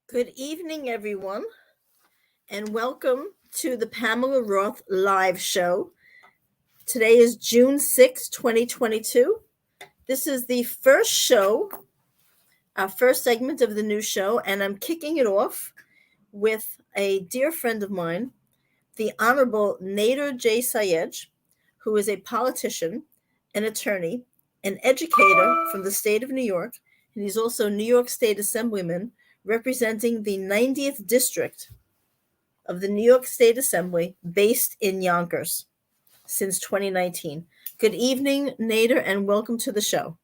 Good evening, everyone, and welcome to the Pamela Roth live show. Today is June 6th, 2022. This is the first show, our first segment of the new show, and I'm kicking it off with a dear friend of mine, the Honorable Nader J. Sayegh, who is a politician, an attorney, an educator from the state of New York, and he's also New York State Assemblyman representing the 90th District of the New York State Assembly based in Yonkers since 2019. Good evening, Nader, and welcome to the show.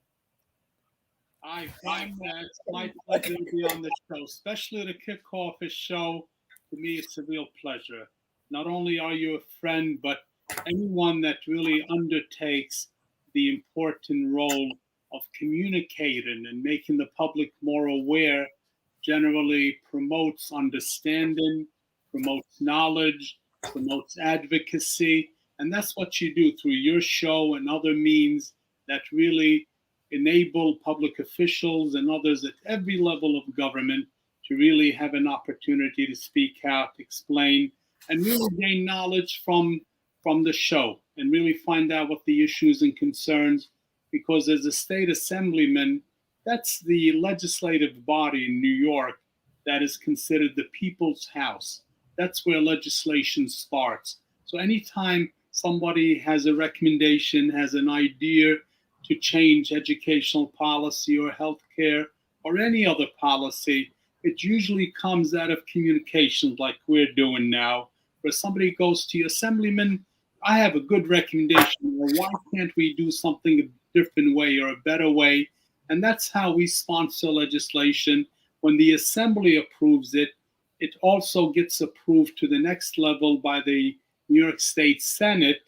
Hi, Pam. It's my pleasure to be on the show, especially to kick off a show. To me, it's a real pleasure. Not only are you a friend, but anyone that really undertakes the important role of communicating and making the public more aware generally promotes understanding, promotes knowledge, promotes advocacy. And that's what you do through your show and other means that really enable public officials and others at every level of government to really have an opportunity to speak out, explain, and really gain knowledge from the show and really find out what the issues and concerns. Because as a state assemblyman, that's the legislative body in New York that is considered the people's house. That's where legislation starts. So anytime somebody has a recommendation, has an idea to change educational policy or healthcare or any other policy, it usually comes out of communications like we're doing now, where somebody goes to you, Assemblyman, I have a good recommendation, or why can't we do something a different way or a better way? And that's how we sponsor legislation. When the Assembly approves it, it also gets approved to the next level by the New York State Senate,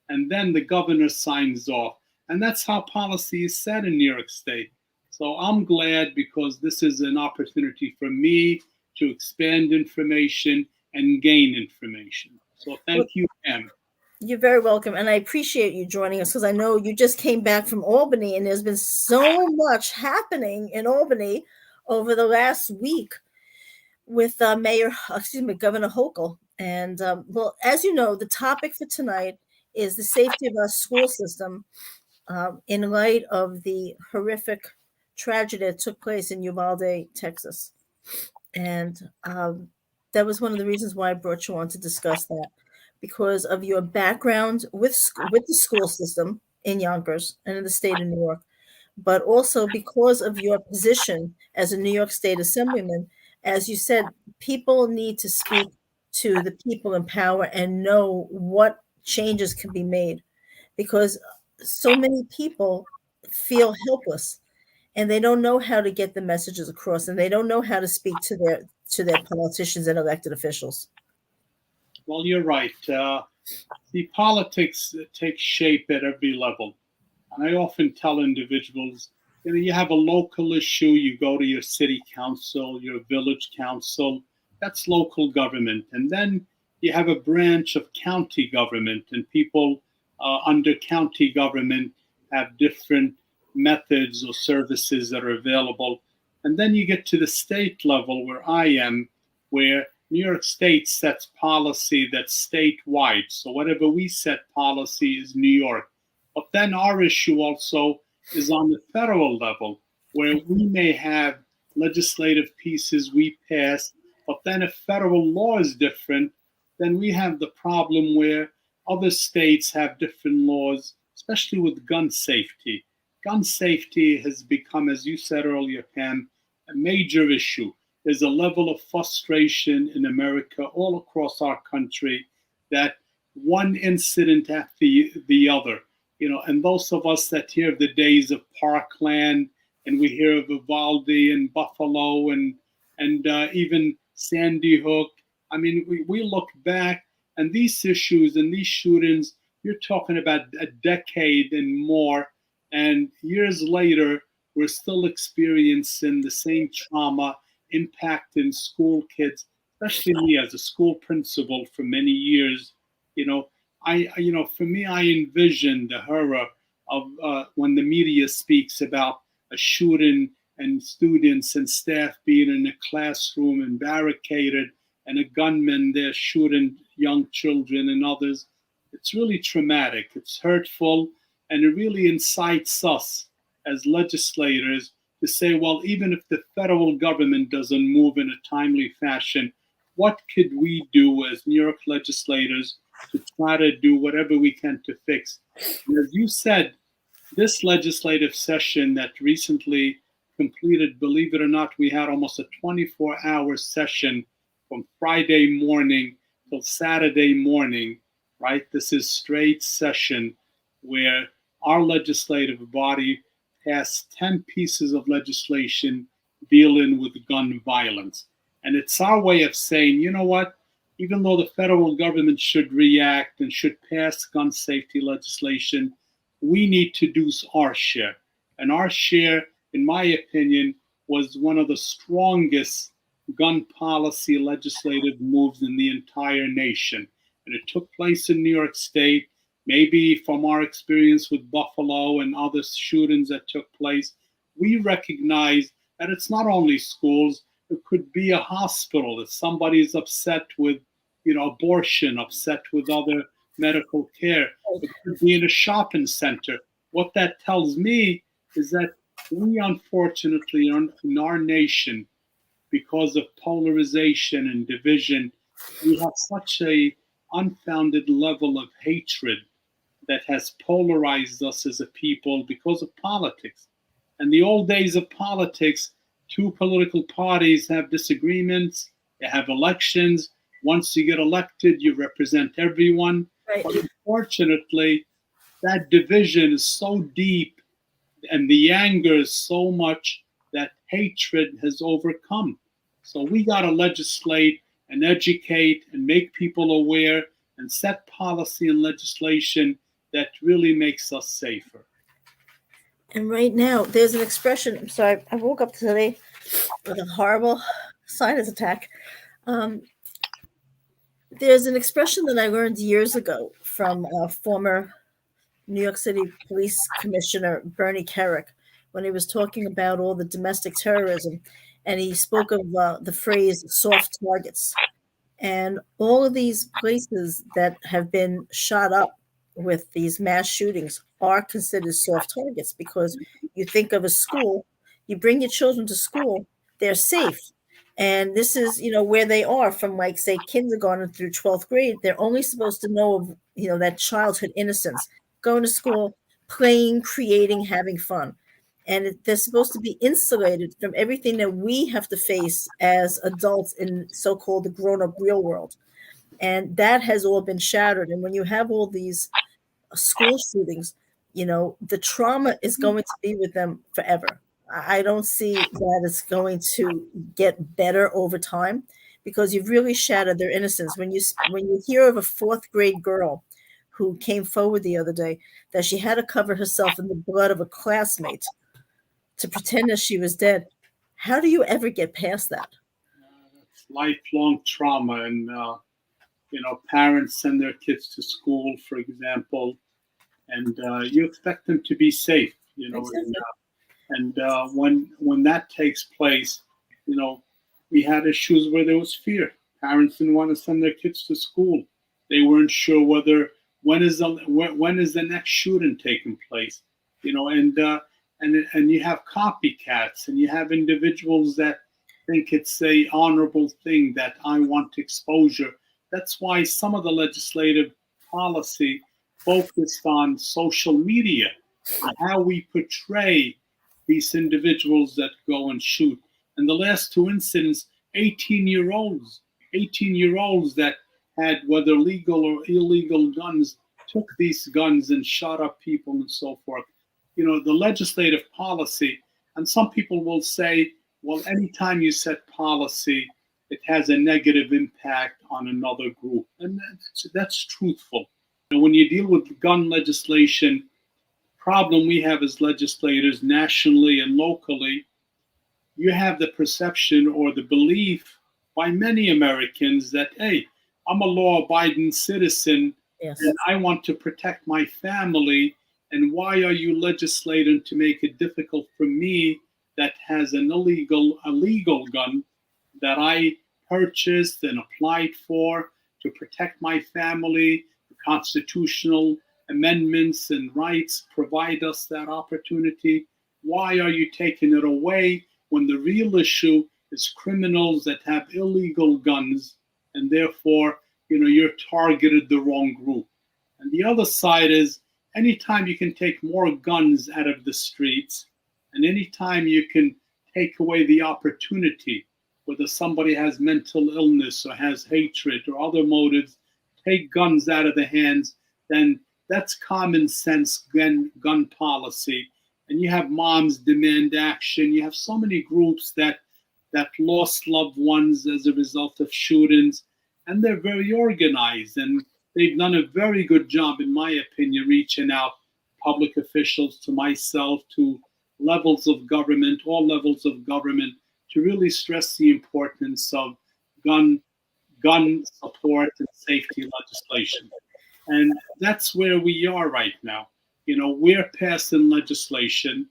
and then the governor signs off. And that's how policy is set in New York State. So I'm glad because this is an opportunity for me to expand information and gain information. So thank you, Em. You're very welcome, and I appreciate you joining us because I know you just came back from Albany, and there's been so much happening in Albany over the last week with Governor Hochul. And well, as you know, the topic for tonight is the safety of our school system in light of the horrific tragedy that took place in Uvalde, Texas. And that was one of the reasons why I brought you on to discuss that, because of your background with the school system in Yonkers and in the state of New York, but also because of your position as a New York State Assemblyman. As you said, people need to speak to the people in power and know what changes can be made, because so many people feel helpless and they don't know how to get the messages across, and they don't know how to speak to their politicians and elected officials. Well, you're right. The politics take shape at every level. And I often tell individuals, you have a local issue, you go to your city council, your village council, that's local government. And then you have a branch of county government, and people under county government have different methods or services that are available. And then you get to the state level where I am, where New York State sets policy that's statewide. So whatever we set policy is New York. But then our issue also is on the federal level, where we may have legislative pieces we pass, but then if federal law is different, then we have the problem where other states have different laws, especially with gun safety. Gun safety has become, as you said earlier, Pam, a major issue. There's a level of frustration in America, all across our country, that one incident after the other, and those of us that hear of the days of Parkland, and we hear of Uvalde and Buffalo and even Sandy Hook. I mean, we look back, and these issues and these shootings, you're talking about a decade and more, and years later, we're still experiencing the same trauma impacting school kids, especially me as a school principal for many years. For me, I envision the horror of when the media speaks about a shooting and students and staff being in a classroom and barricaded, and a gunman there shooting young children and others. It's really traumatic. It's hurtful, and it really incites us as legislators to say, well, even if the federal government doesn't move in a timely fashion, what could we do as New York legislators to try to do whatever we can to fix? And as you said, this legislative session that recently completed, believe it or not, we had almost a 24-hour session from Friday morning till Saturday morning, right? This is straight session where our legislative body passed 10 pieces of legislation dealing with gun violence. And it's our way of saying, you know what? Even though the federal government should react and should pass gun safety legislation, we need to do our share. And our share, in my opinion, was one of the strongest gun policy legislative moves in the entire nation. And it took place in New York State. Maybe from our experience with Buffalo and other shootings that took place, we recognize that it's not only schools, it could be a hospital. If somebody is upset with, abortion, upset with other medical care, it could be in a shopping center. What that tells me is that we, unfortunately, in our nation, because of polarization and division, we have such a unfounded level of hatred that has polarized us as a people because of politics. In the old days of politics, two political parties have disagreements, they have elections. Once you get elected, you represent everyone. Right. But unfortunately, that division is so deep and the anger is so much that hatred has overcome. So we got to legislate and educate and make people aware and set policy and legislation that really makes us safer. And right now, there's an expression. I'm sorry, I woke up today with a horrible sinus attack. There's an expression that I learned years ago from former New York City Police Commissioner Bernie Kerik when he was talking about all the domestic terrorism. And he spoke of the phrase soft targets. And all of these places that have been shot up with these mass shootings are considered soft targets because you think of a school, you bring your children to school, they're safe. And this is, where they are from, like, say, kindergarten through 12th grade. They're only supposed to know of, that childhood innocence, going to school, playing, creating, having fun. And they're supposed to be insulated from everything that we have to face as adults in so-called the grown-up real world. And that has all been shattered. And when you have all these school shootings, the trauma is going to be with them forever. I don't see that it's going to get better over time because you've really shattered their innocence. When you hear of a 4th grade girl who came forward the other day that she had to cover herself in the blood of a classmate to pretend that she was dead, how do you ever get past that? It's lifelong trauma, and parents send their kids to school, for example, and you expect them to be safe, Exactly. and when that takes place, we had issues where there was fear. Parents didn't want to send their kids to school. They weren't sure whether when is the next shooting taking place, and you have copycats, and you have individuals that think it's a honorable thing that I want exposure. That's why some of the legislative policy focused on social media and how we portray these individuals that go and shoot. And the last two incidents, 18-year-olds that had, whether legal or illegal guns, took these guns and shot up people and so forth. The legislative policy, and some people will say, well, anytime you set policy, it has a negative impact on another group. And that's truthful. And when you deal with gun legislation, problem we have as legislators nationally and locally, you have the perception or the belief by many Americans that, hey, I'm a law-abiding citizen, Yes. and I want to protect my family, and why are you legislating to make it difficult for me that has a legal gun that I purchased and applied for to protect my family. The constitutional amendments and rights provide us that opportunity. Why are you taking it away when the real issue is criminals that have illegal guns, and therefore, you're targeted the wrong group? And the other side is anytime you can take more guns out of the streets, and anytime you can take away the opportunity, whether somebody has mental illness or has hatred or other motives, take guns out of the hands, then that's common sense gun policy. And you have Moms Demand Action. You have so many groups that lost loved ones as a result of shootings, and they're very organized, and they've done a very good job, in my opinion, reaching out public officials, to myself, to levels of government, all levels of government, to really stress the importance of gun support and safety legislation. And that's where we are right now. We're passing legislation.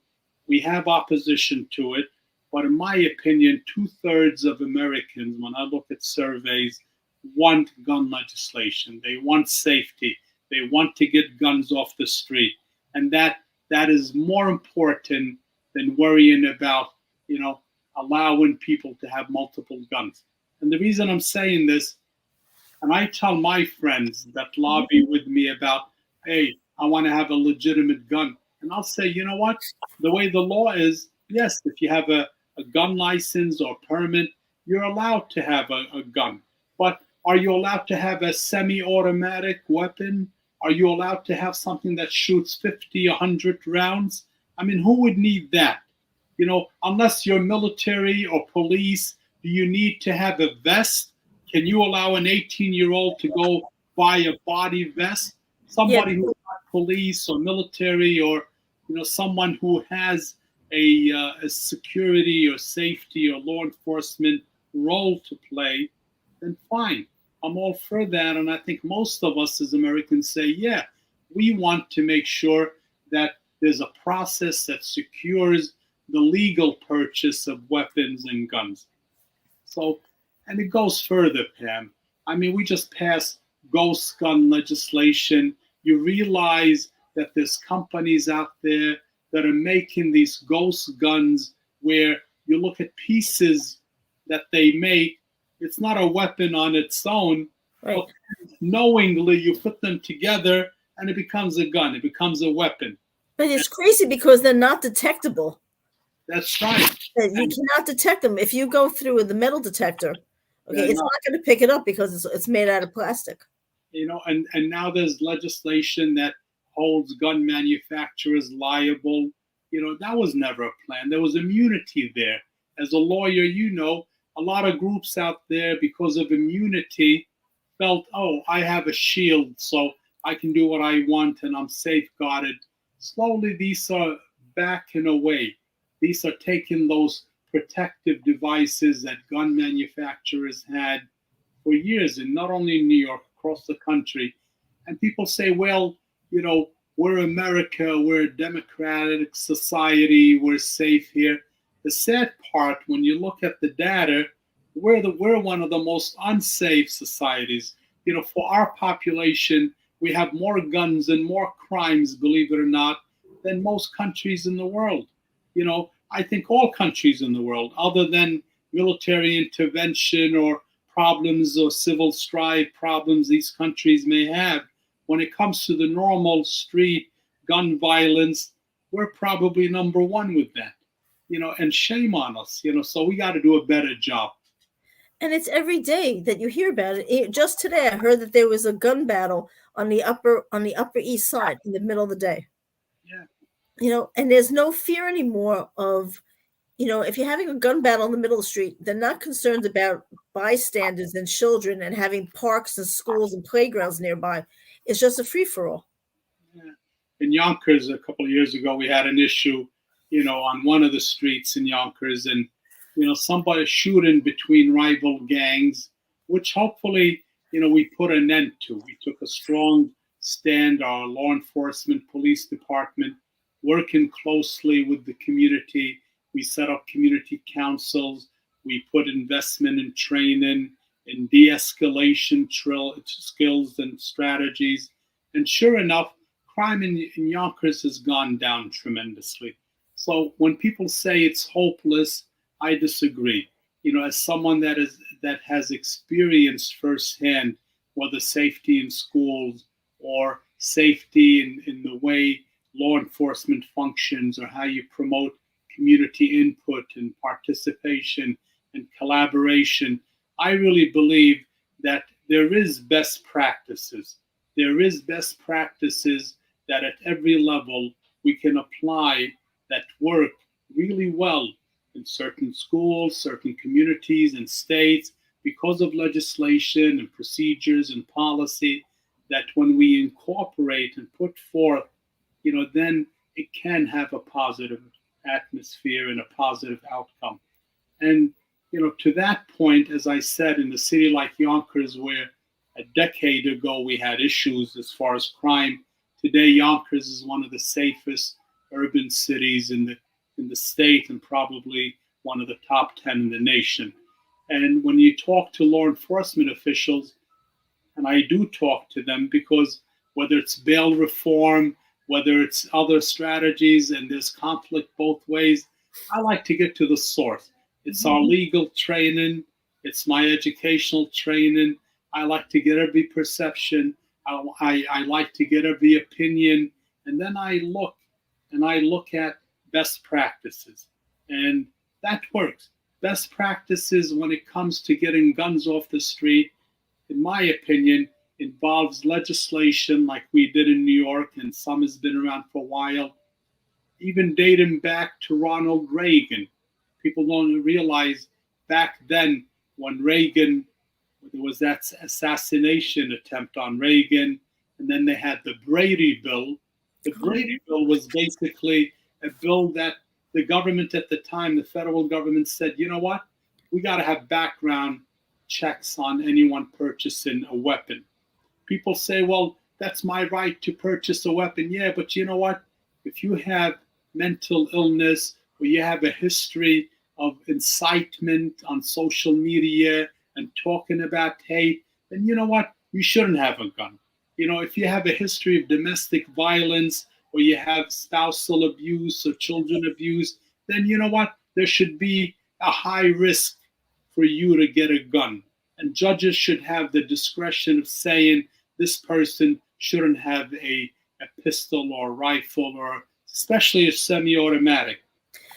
We have opposition to it. But in my opinion, 2/3 of Americans, when I look at surveys, want gun legislation. They want safety. They want to get guns off the street. And that is more important than worrying about, allowing people to have multiple guns. And the reason I'm saying this, and I tell my friends that lobby with me about, hey, I want to have a legitimate gun. And I'll say, you know what? The way the law is, yes, if you have a gun license or permit, you're allowed to have a gun. But are you allowed to have a semi-automatic weapon? Are you allowed to have something that shoots 50, 100 rounds? I mean, who would need that? Unless you're military or police, do you need to have a vest? Can you allow an 18-year-old to go buy a body vest? Somebody who's not police or military, or someone who has a security or safety or law enforcement role to play, then fine. I'm all for that. And I think most of us as Americans say, yeah, we want to make sure that there's a process that secures the legal purchase of weapons and guns. So, and it goes further, Pam. I mean, we just passed ghost gun legislation. You realize that there's companies out there that are making these ghost guns where you look at pieces that they make. It's not a weapon on its own, right. But knowingly you put them together and it becomes a gun. It becomes a weapon. But it's crazy because they're not detectable. That's right. You cannot detect them. If you go through with the metal detector, it's not going to pick it up because it's made out of plastic. And now there's legislation that holds gun manufacturers liable. That was never a plan. There was immunity there. As a lawyer, a lot of groups out there, because of immunity, felt, oh, I have a shield, so I can do what I want and I'm safeguarded. Slowly, these are backing away. These are taking those protective devices that gun manufacturers had for years, and not only in New York, across the country. And people say, well, we're America, we're a democratic society, we're safe here. The sad part, when you look at the data, we're one of the most unsafe societies. For our population, we have more guns and more crimes, believe it or not, than most countries in the world. I think all countries in the world, other than military intervention or problems or civil strife problems these countries may have, when it comes to the normal street gun violence, we're probably number one with that. And shame on us, so we got to do a better job. And it's every day that you hear about it. Just today, I heard that there was a gun battle on the upper East Side in the middle of the day. Yeah. And there's no fear anymore of, if you're having a gun battle in the middle of the street, they're not concerned about bystanders and children and having parks and schools and playgrounds nearby. It's just a free-for-all. Yeah. In Yonkers, a couple of years ago, we had an issue, on one of the streets in Yonkers, and somebody shooting between rival gangs, which hopefully, we put an end to. We took a strong stand, our law enforcement, police department, working closely with the community, We set up community councils. We put investment in training, in de-escalation skills and strategies. And sure enough, crime in Yonkers has gone down tremendously. So when people say it's hopeless, I disagree. As someone that has experienced firsthand whether safety in schools or safety in the way law enforcement functions, or how you promote community input and participation and collaboration, I really believe that there is best practices. There is best practices that at every level we can apply that work really well in certain schools, certain communities and states, because of legislation and procedures and policy, that when we incorporate and put forth, then it can have a positive atmosphere and a positive outcome. And, to that point, as I said, in a city like Yonkers, where a decade ago we had issues as far as crime, today Yonkers is one of the safest urban cities in the state, and probably one of the top 10 in the nation. And when you talk to law enforcement officials, and I do talk to them, because whether it's bail reform, whether it's other strategies, and there's conflict both ways, I like to get to the source. It's our legal training, it's my educational training. I like to get every perception. I like to get every opinion, and then I look at best practices, and that works. Best practices when it comes to getting guns off the street, in my opinion, involves legislation like we did in New York, and some has been around for a while, even dating back to Ronald Reagan. People don't realize back then, when Reagan, there was that assassination attempt on Reagan, and then they had the Brady Bill. The Brady Bill was basically a bill that the government at the time, the federal government, said, you know what, we got to have background checks on anyone purchasing a weapon. People say, well, that's my right to purchase a weapon. Yeah, but you know what? If you have mental illness, or you have a history of incitement on social media and talking about hate, then you know what? You shouldn't have a gun. If you have a history of domestic violence, or you have spousal abuse or children abuse, then you know what? There should be a high risk for you to get a gun. And judges should have the discretion of saying this person shouldn't have a pistol or a rifle, or especially a semi-automatic.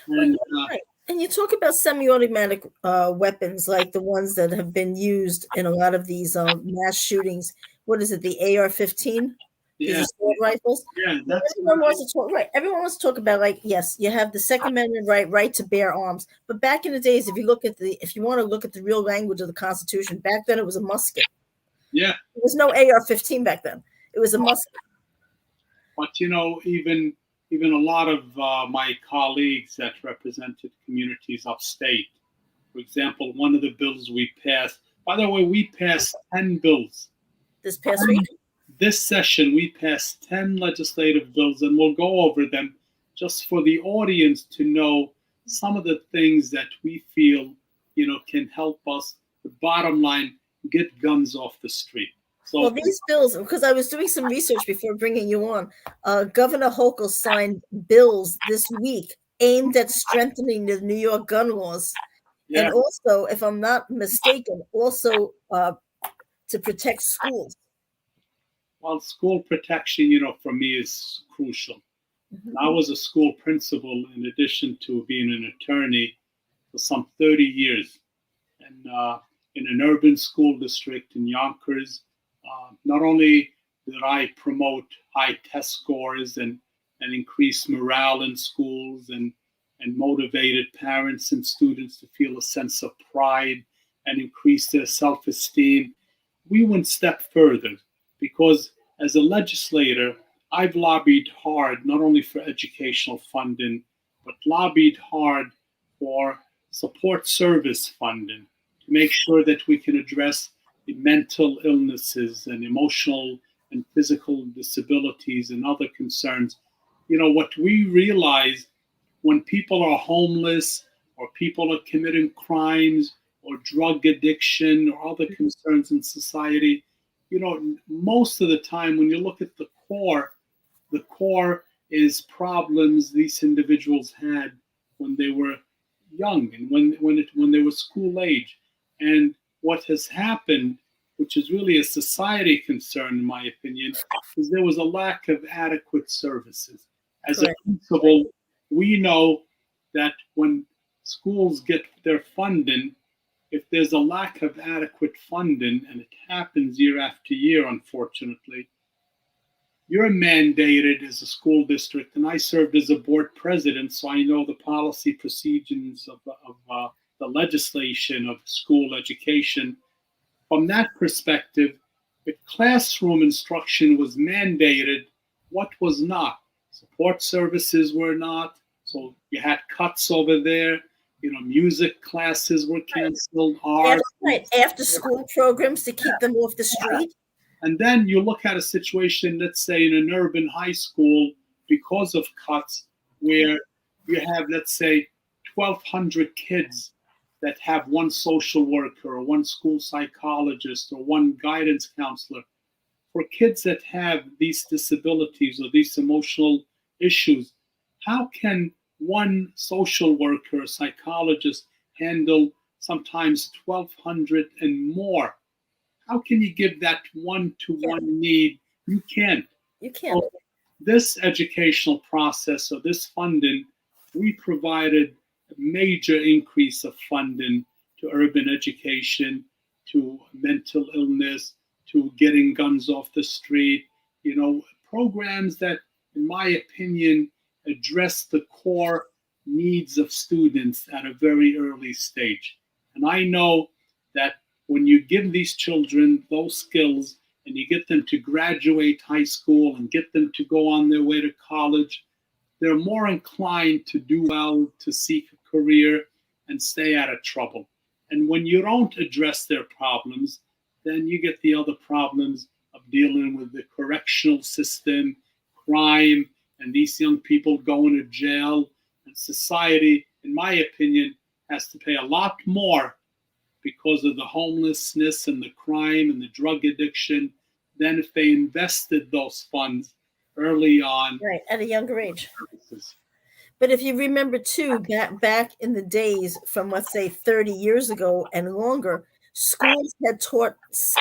And right. And you talk about semi-automatic weapons, like the ones that have been used in a lot of these mass shootings. What is it, the AR-15? These yeah, assault rifles. yeah, that's Everyone wants to talk, right? Everyone wants to talk about, like, yes, you have the Second Amendment right to bear arms. But back in the days, if you want to look at the real language of the Constitution, back then it was a musket. Yeah. There was no AR-15 back then. It was a musket. But even a lot of my colleagues that represented communities upstate, for example, one of the bills we passed. By the way, we passed 10 bills this past week. This session, we passed 10 legislative bills, and we'll go over them just for the audience to know some of the things that we feel, can help us, the bottom line, get guns off the street. So, well, these bills, because I was doing some research before bringing you on, Governor Hochul signed bills this week aimed at strengthening the New York gun laws. Yeah. And also, if I'm not mistaken, also to protect schools. Well, school protection, for me is crucial. Mm-hmm. I was a school principal in addition to being an attorney for some 30 years. And in an urban school district in Yonkers, not only did I promote high test scores and increase morale in schools and motivated parents and students to feel a sense of pride and increase their self-esteem, we went a step further, because as a legislator, I've lobbied hard not only for educational funding, but lobbied hard for support service funding to make sure that we can address the mental illnesses and emotional and physical disabilities and other concerns. What we realized when people are homeless or people are committing crimes or drug addiction or other concerns in society, most of the time when you look at the core is problems these individuals had when they were young and when they were school age. And what has happened, which is really a society concern, in my opinion, is there was a lack of adequate services. As a Correct. principal, we know that when schools get their funding, if there's a lack of adequate funding, and it happens year after year, unfortunately, you're mandated as a school district, and I served as a board president, so I know the policy procedures of the legislation of school education. From that perspective, if classroom instruction was mandated, what was not? Support services were not, so you had cuts over there. Music classes were canceled, art. After school programs to keep them off the street. And then you look at a situation, let's say in an urban high school, because of cuts, where you have, let's say, 1,200 kids that have one social worker or one school psychologist or one guidance counselor. For kids that have these disabilities or these emotional issues, how can one social worker or psychologist handle sometimes 1,200 and more? How can you give that one-to-one need? You can't. You can't. So this educational process or this funding, we provided a major increase of funding to urban education, to mental illness, to getting guns off the street, programs that, in my opinion, address the core needs of students at a very early stage. And I know that when you give these children those skills and you get them to graduate high school and get them to go on their way to college, they're more inclined to do well, to seek a career and stay out of trouble. And when you don't address their problems, then you get the other problems of dealing with the correctional system, crime, and these young people going to jail. And society, in my opinion, has to pay a lot more because of the homelessness and the crime and the drug addiction than if they invested those funds early on. Right, at a younger age. Services. But if you remember too, back in the days from, let's say, 30 years ago and longer, schools had taught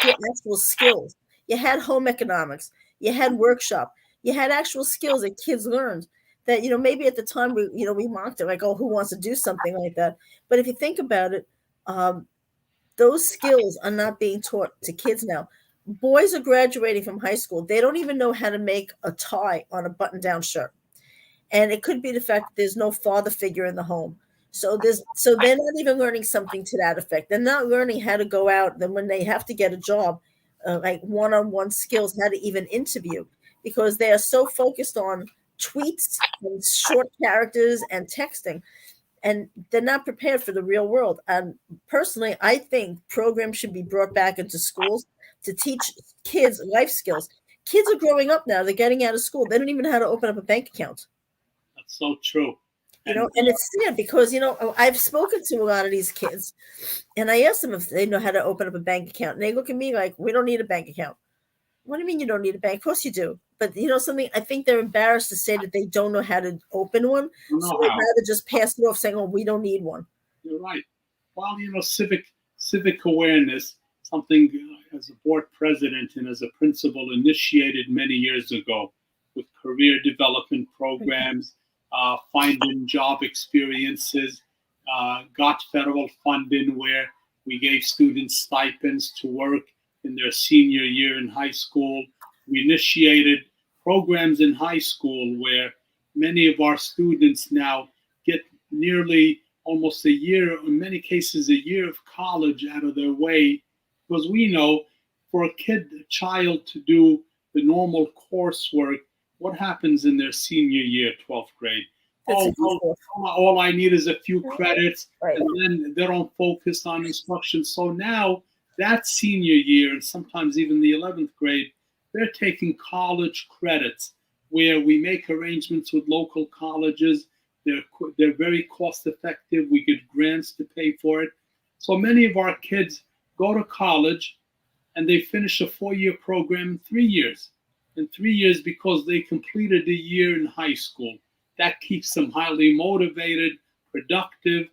actual skills. You had home economics, you had workshop, you had actual skills that kids learned that, maybe at the time we mocked it like, oh, who wants to do something like that? But if you think about it, those skills are not being taught to kids now. Boys are graduating from high school. They don't even know how to make a tie on a button-down shirt. And it could be the fact that there's no father figure in the home. So they're not even learning something to that effect. They're not learning how to go out. Then when they have to get a job, like one-on-one skills, how to even interview, because they are so focused on tweets and short characters and texting, and they're not prepared for the real world. And personally, I think programs should be brought back into schools to teach kids life skills. Kids are growing up now. They're getting out of school. They don't even know how to open up a bank account. That's so true. And it's sad because, I've spoken to a lot of these kids and I asked them if they know how to open up a bank account. And they look at me like, we don't need a bank account. What do you mean you don't need a bank? Of course you do. But something, I think they're embarrassed to say that they don't know how to open one. So they'd rather just pass it off saying, oh, we don't need one. You're right. Well, civic awareness, something as a board president and as a principal initiated many years ago with career development programs, finding job experiences, got federal funding where we gave students stipends to work in their senior year in high school. We initiated programs in high school where many of our students now get nearly almost a year, in many cases, a year of college out of their way, because we know for a child to do the normal coursework, what happens in their senior year, 12th grade? All I need is a few credits, right. And then they don't focus on instruction. So now that senior year, and sometimes even the 11th grade, they're taking college credits where we make arrangements with local colleges. They're very cost effective. We get grants to pay for it. So many of our kids go to college and they finish a 4-year program in 3 years. In 3 years because they completed a year in high school. That keeps them highly motivated, productive.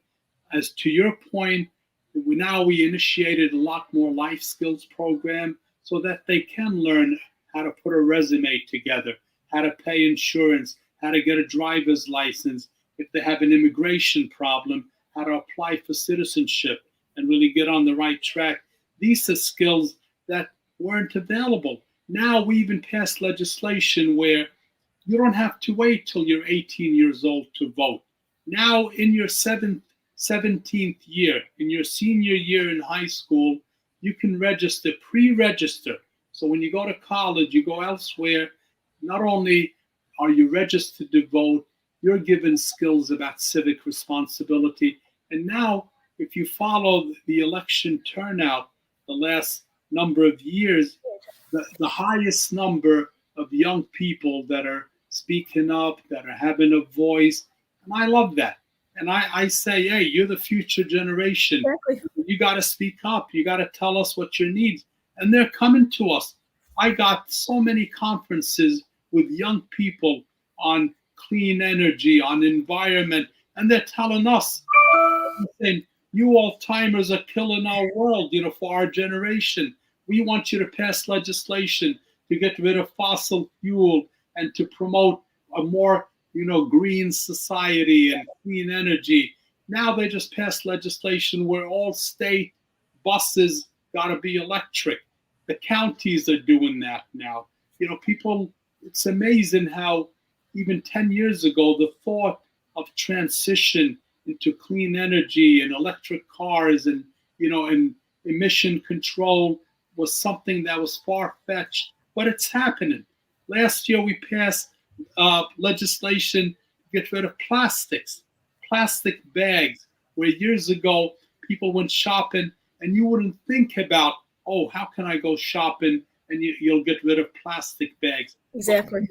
As to your point, we initiated a lot more life skills program so that they can learn how to put a resume together, how to pay insurance, how to get a driver's license. If they have an immigration problem, how to apply for citizenship and really get on the right track. These are skills that weren't available. Now we even passed legislation where you don't have to wait till you're 18 years old to vote. Now in your 17th year, in your senior year in high school, you can register, pre-register. So when you go to college, you go elsewhere, not only are you registered to vote, you're given skills about civic responsibility. And now, if you follow the election turnout the last number of years, the highest number of young people that are speaking up, that are having a voice, and I love that. And I say, hey, you're the future generation. Exactly. You got to speak up. You got to tell us what your needs. And they're coming to us. I got so many conferences with young people on clean energy, on environment, and they're telling us, saying, you old-timers are killing our world, for our generation. We want you to pass legislation to get rid of fossil fuel and to promote a more, green society and clean energy. Now they just passed legislation where all state buses got to be electric. The counties are doing that now. People, it's amazing how even 10 years ago, the thought of transition into clean energy and electric cars and, and emission control was something that was far-fetched, but it's happening. Last year, we passed legislation to get rid of plastic bags, where years ago, people went shopping and you wouldn't think about, oh, how can I go shopping? And you'll get rid of plastic bags. Exactly.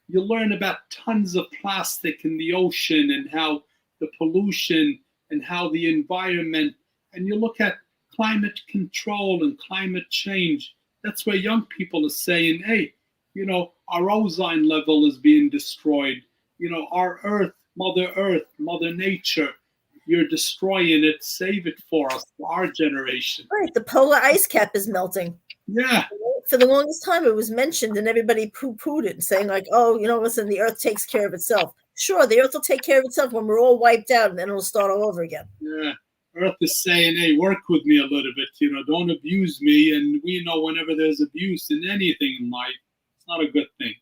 You learn about tons of plastic in the ocean and how the pollution and how the environment, and you look at climate control and climate change. That's where young people are saying, hey, our ozone level is being destroyed. Our Earth, Mother Nature, you're destroying it. Save it for us, for our generation. Right. The polar ice cap is melting. Yeah. For the longest time, it was mentioned and everybody poo-pooed it, saying like, oh, listen, the Earth takes care of itself. Sure, the Earth will take care of itself when we're all wiped out, and then it'll start all over again. Yeah. Earth is saying, hey, work with me a little bit, don't abuse me. And we know whenever there's abuse in anything in life, it's not a good thing.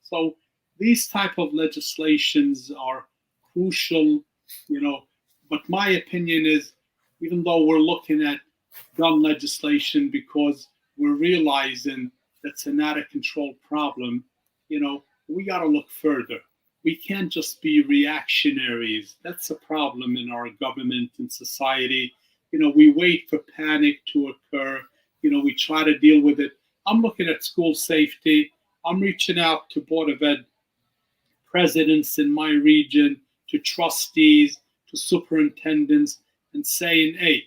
So these type of legislations are crucial, but my opinion is, even though we're looking at gun legislation because we're realizing that's an out-of-control problem, we got to look further. We can't just be reactionaries. That's a problem in our government and society. We wait for panic to occur. We try to deal with it. I'm looking at school safety. I'm reaching out to Board of Ed presidents in my region, to trustees, to superintendents, and saying, hey,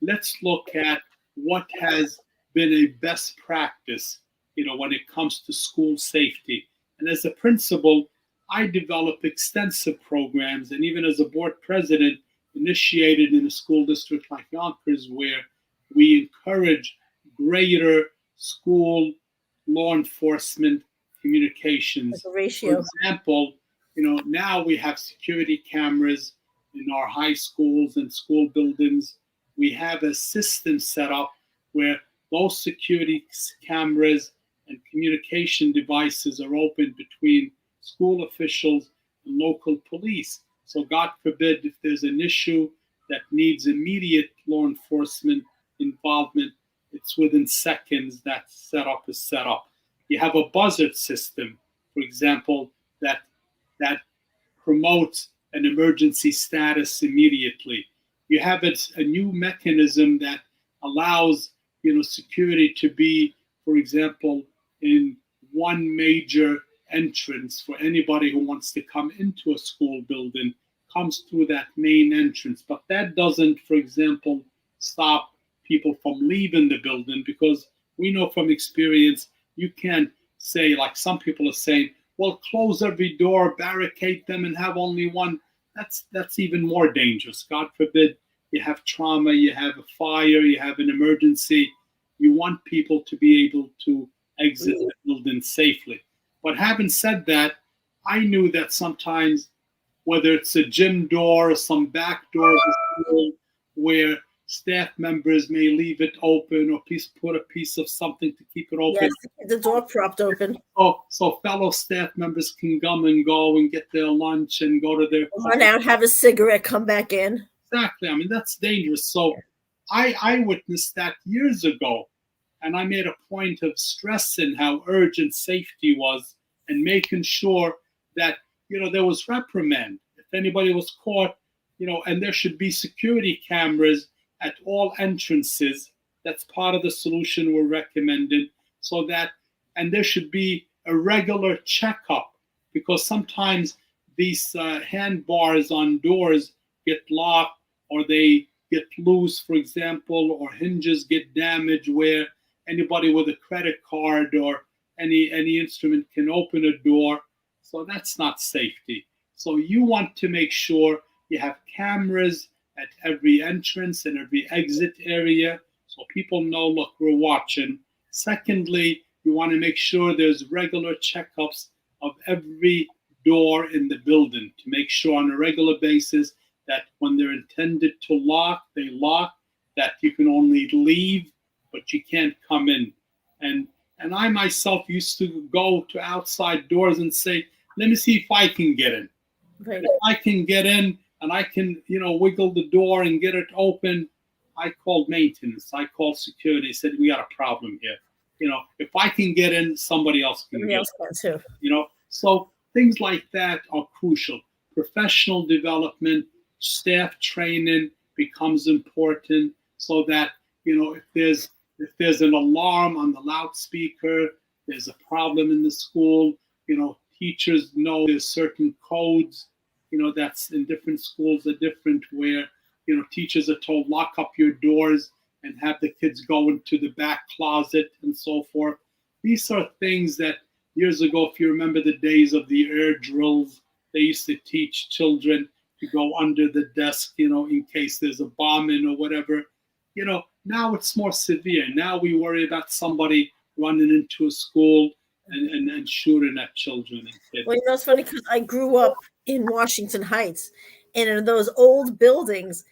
let's look at what has been a best practice, when it comes to school safety. And as a principal, I develop extensive programs, and even as a board president, initiated in a school district like Yonkers, where we encourage greater school law enforcement communications. Like a ratio. For example, now we have security cameras in our high schools and school buildings. We have a system set up where those security cameras and communication devices are open between school officials and local police. So God forbid, if there's an issue that needs immediate law enforcement involvement, it's within seconds that setup is set up. You have a buzzard system, for example, that promotes an emergency status immediately. You have a new mechanism that allows security to be, for example, in one major entrance for anybody who wants to come into a school building. comes through that main entrance. But that doesn't, for example, stop people from leaving the building, because we know from experience, you can't say, like some people are saying, well, close every door, barricade them, and have only one. That's even more dangerous. God forbid you have trauma, you have a fire, you have an emergency. You want people to be able to exit the building safely. But having said that, I knew that sometimes, whether it's a gym door or some back door of the school, where staff members may leave it open or put a piece of something to keep it open. Yes, the door propped open. So fellow staff members can come and go and get their lunch and go to their run out, have a cigarette, come back in. Exactly. I mean, that's dangerous. So I witnessed that years ago, and I made a point of stressing how urgent safety was and making sure that, there was reprimand if anybody was caught, and there should be security cameras at all entrances. That's part of the solution we're recommending, and there should be a regular checkup, because sometimes these handbars on doors get locked, or they get loose, for example, or hinges get damaged, where anybody with a credit card or any instrument can open a door. So that's not safety. So you want to make sure you have cameras at every entrance and every exit area, so people know, look, we're watching. Secondly, you want to make sure there's regular checkups of every door in the building to make sure on a regular basis that when they're intended to lock, they lock, that you can only leave, but you can't come in. And I myself used to go to outside doors and say, let me see if I can get in. Right. If I can get in and I can, wiggle the door and get it open, I called maintenance. I called security. Said, we got a problem here. If I can get in, somebody else can get in. Too. So things like that are crucial. Professional development, staff training becomes important, so that, if there's an alarm on the loudspeaker, there's a problem in the school, teachers know there's certain codes, that's in different schools are different, where, teachers are told lock up your doors and have the kids go into the back closet and so forth. These are things that years ago, if you remember the days of the air drills, they used to teach children to go under the desk, in case there's a bombing or whatever. Now it's more severe. Now we worry about somebody running into a school and shooting at children and kids. Well, it's funny, because I grew up in Washington Heights, and in those old buildings,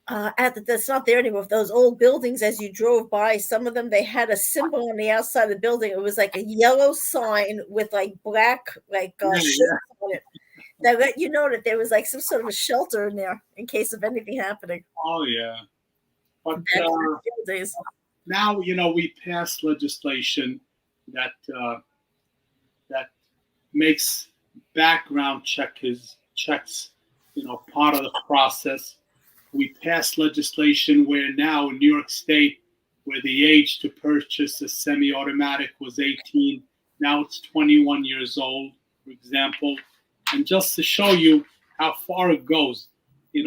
that's not there anymore. Those old buildings, as you drove by, some of them, they had a symbol on the outside of the building. It was like a yellow sign with like black, shit on it, that let you know that there was like some sort of a shelter in there in case of anything happening. Oh yeah, but now we passed legislation that makes background checks part of the process. We passed legislation where now in New York State, where the age to purchase a semi-automatic was 18, now it's 21 years old, for example. And just to show you how far it goes, we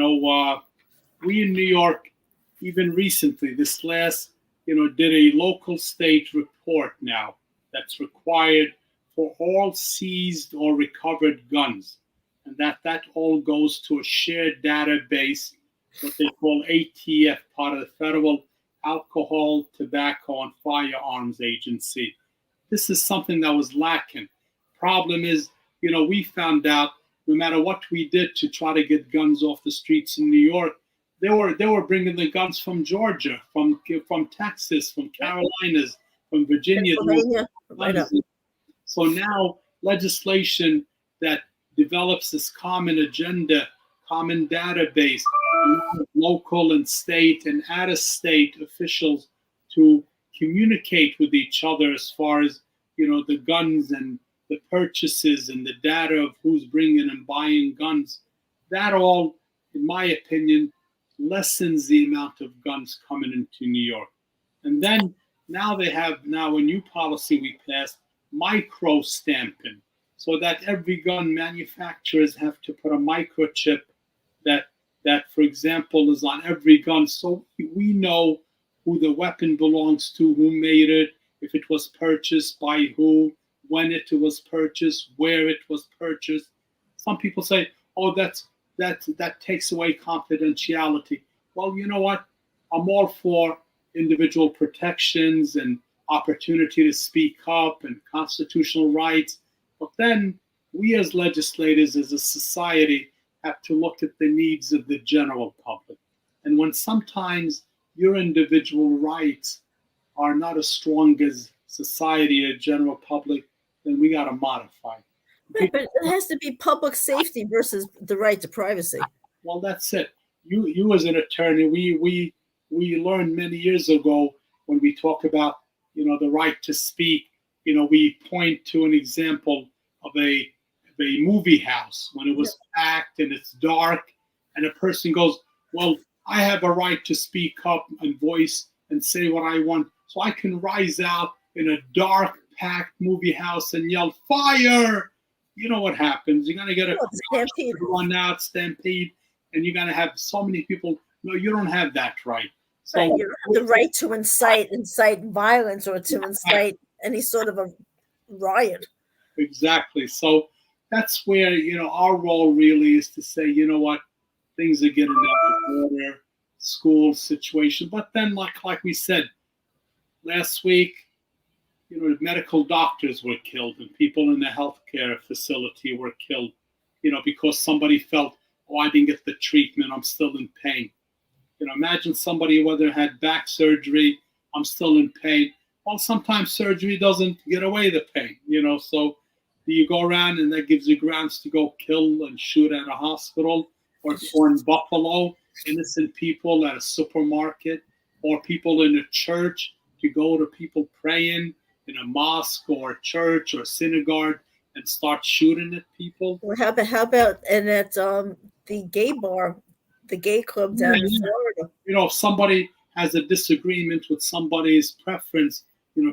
in New York, even recently, this last, did a local state report now that's required for all seized or recovered guns. And that all goes to a shared database, what they call ATF, part of the Federal Alcohol, Tobacco, and Firearms Agency. This is something that was lacking. Problem is, we found out no matter what we did to try to get guns off the streets in New York, they were bringing the guns from Georgia, from Texas, from Carolinas, from Virginia. Right up. So now legislation that develops this common agenda, common database, local and state and out-of-state officials to communicate with each other as far as, the guns and the purchases and the data of who's bringing and buying guns. That all, in my opinion, lessens the amount of guns coming into New York. And then now they have a new policy we passed, micro stamping. so that every gun manufacturers have to put a microchip that, for example, is on every gun, so we know who the weapon belongs to, who made it, if it was purchased by who, when it was purchased, where it was purchased. Some people say, "Oh, that takes away confidentiality." Well, you know what? I'm all for individual protections and opportunity to speak up and constitutional rights, but then we as legislators, as a society, have to look at the needs of the general public. And when sometimes your individual rights are not as strong as society or general public, then we got to modify. Right, but it has to be public safety versus the right to privacy. Well, that's it. You as an attorney, we learned many years ago when we talk about the right to speak. We point to an example of a movie house when it was packed and it's dark, and a person goes, "Well, I have a right to speak up and voice and say what I want, so I can rise out in a dark, packed movie house and yell fire." You know what happens? You're gonna get a stampede, run out, stampede, and you're gonna have so many people. No, you don't have that right. So right, you don't have the right to incite violence or to incite any sort of a riot. Exactly. So that's where our role really is to say, you know what, things are getting out of order, school situation. But then, like we said last week, the medical doctors were killed and people in the healthcare facility were killed, because somebody felt, "Oh, I didn't get the treatment, I'm still in pain." Imagine somebody whether had back surgery, "I'm still in pain." Well, sometimes surgery doesn't get away the pain, so do you go around and that gives you grounds to go kill and shoot at a hospital, or in Buffalo, innocent people at a supermarket, or people in a church, to go to people praying in a mosque or a church or a synagogue and start shooting at people? Or how about and at the gay bar, the gay club down in Florida? If somebody has a disagreement with somebody's preference,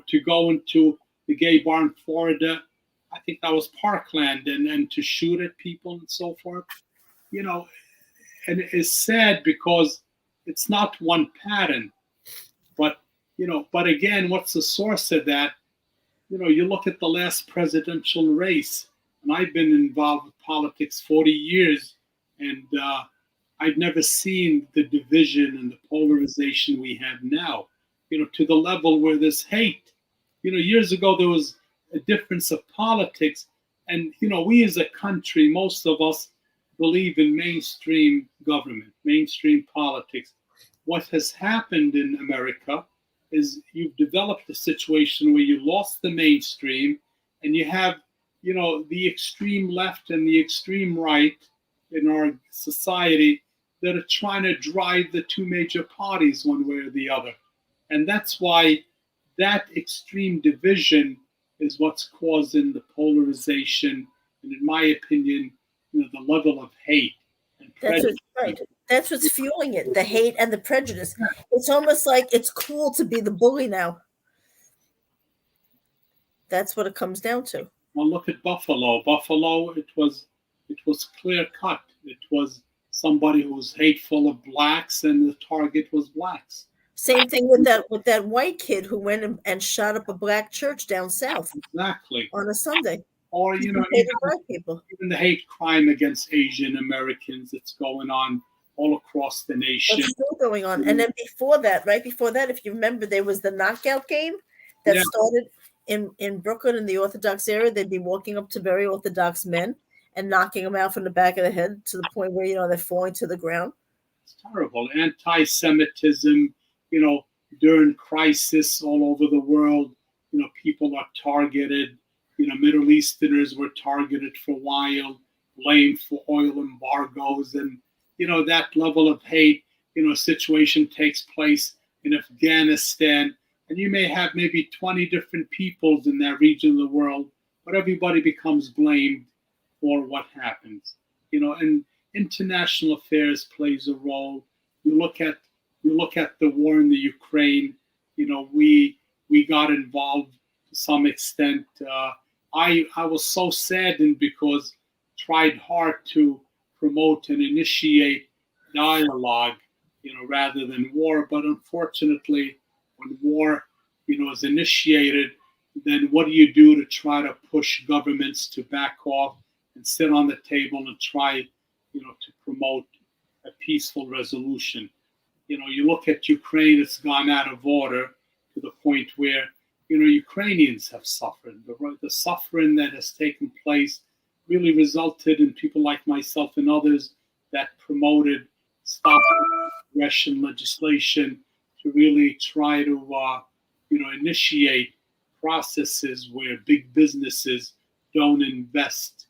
to go into the gay bar in Florida, I think that was Parkland, and to shoot at people and so forth, and it's sad because it's not one pattern, but but again, what's the source of that? You look at the last presidential race, and I've been involved with politics 40 years, and I've never seen the division and the polarization we have now, to the level where there's hate. Years ago, there was a difference of politics, and, we as a country, most of us believe in mainstream government, mainstream politics. What has happened in America is you've developed a situation where you lost the mainstream and you have, the extreme left and the extreme right in our society that are trying to drive the two major parties one way or the other. And that's why that extreme division is what's causing the polarization and, in my opinion, the level of hate and prejudice. That's what's fueling it, the hate and the prejudice. It's almost like it's cool to be the bully now. That's what it comes down to. Well, look at Buffalo. Buffalo, it was clear cut. It was somebody who was hateful of blacks, and the target was blacks. Same thing with that white kid who went and shot up a black church down south. Exactly. On a Sunday. Or even the hate crime against Asian Americans that's going on all across the nation. It's still going on. And then right before that, if you remember, there was the knockout game that started in Brooklyn in the Orthodox area. They'd be walking up to very Orthodox men and knocking them out from the back of the head to the point where, they're falling to the ground. It's terrible. Anti-Semitism, during crisis all over the world, people are targeted. Middle Easterners were targeted for a while, blamed for oil embargoes, and that level of hate. A situation takes place in Afghanistan, and you may have maybe 20 different peoples in that region of the world, but everybody becomes blamed for what happens. And international affairs plays a role. You look at the war in the Ukraine. We got involved to some extent. I was so saddened because tried hard to promote and initiate dialogue, rather than war. But unfortunately, when war, is initiated, then what do you do to try to push governments to back off and sit on the table and try, to promote a peaceful resolution? You look at Ukraine, it's gone out of order to the point where, Ukrainians have suffered. The suffering that has taken place really resulted in people like myself and others that promoted stop aggression legislation to really try to, initiate processes where big businesses don't invest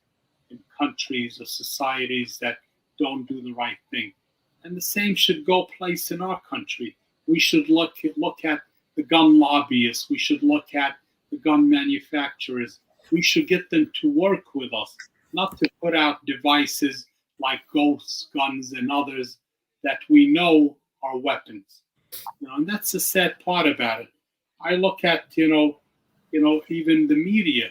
in countries or societies that don't do the right thing. And the same should go place in our country. We should look at the gun lobbyists. We should look at the gun manufacturers. We should get them to work with us, not to put out devices like ghost guns and others that we know are weapons. And that's the sad part about it. I look at, even the media.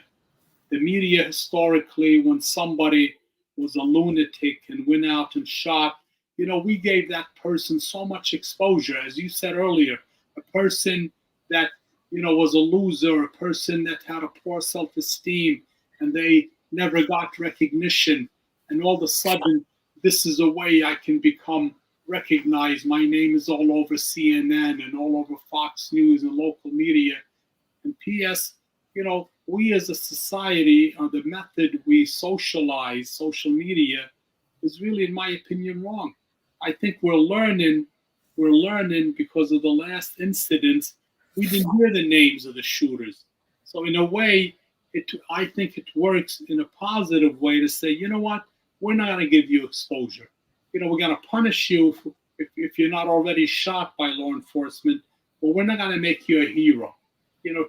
The media historically, when somebody was a lunatic and went out and shot, we gave that person so much exposure. As you said earlier, a person that, was a loser, a person that had a poor self-esteem, and they never got recognition. And all of a sudden, this is a way I can become recognized. My name is all over CNN and all over Fox News and local media. And P.S., we as a society, the method we socialize, social media, is really, in my opinion, wrong. I think we're learning because of the last incidents, we didn't hear the names of the shooters. So in a way, I think it works in a positive way to say, you know what, we're not going to give you exposure. We're going to punish you if you're not already shot by law enforcement, but we're not going to make you a hero.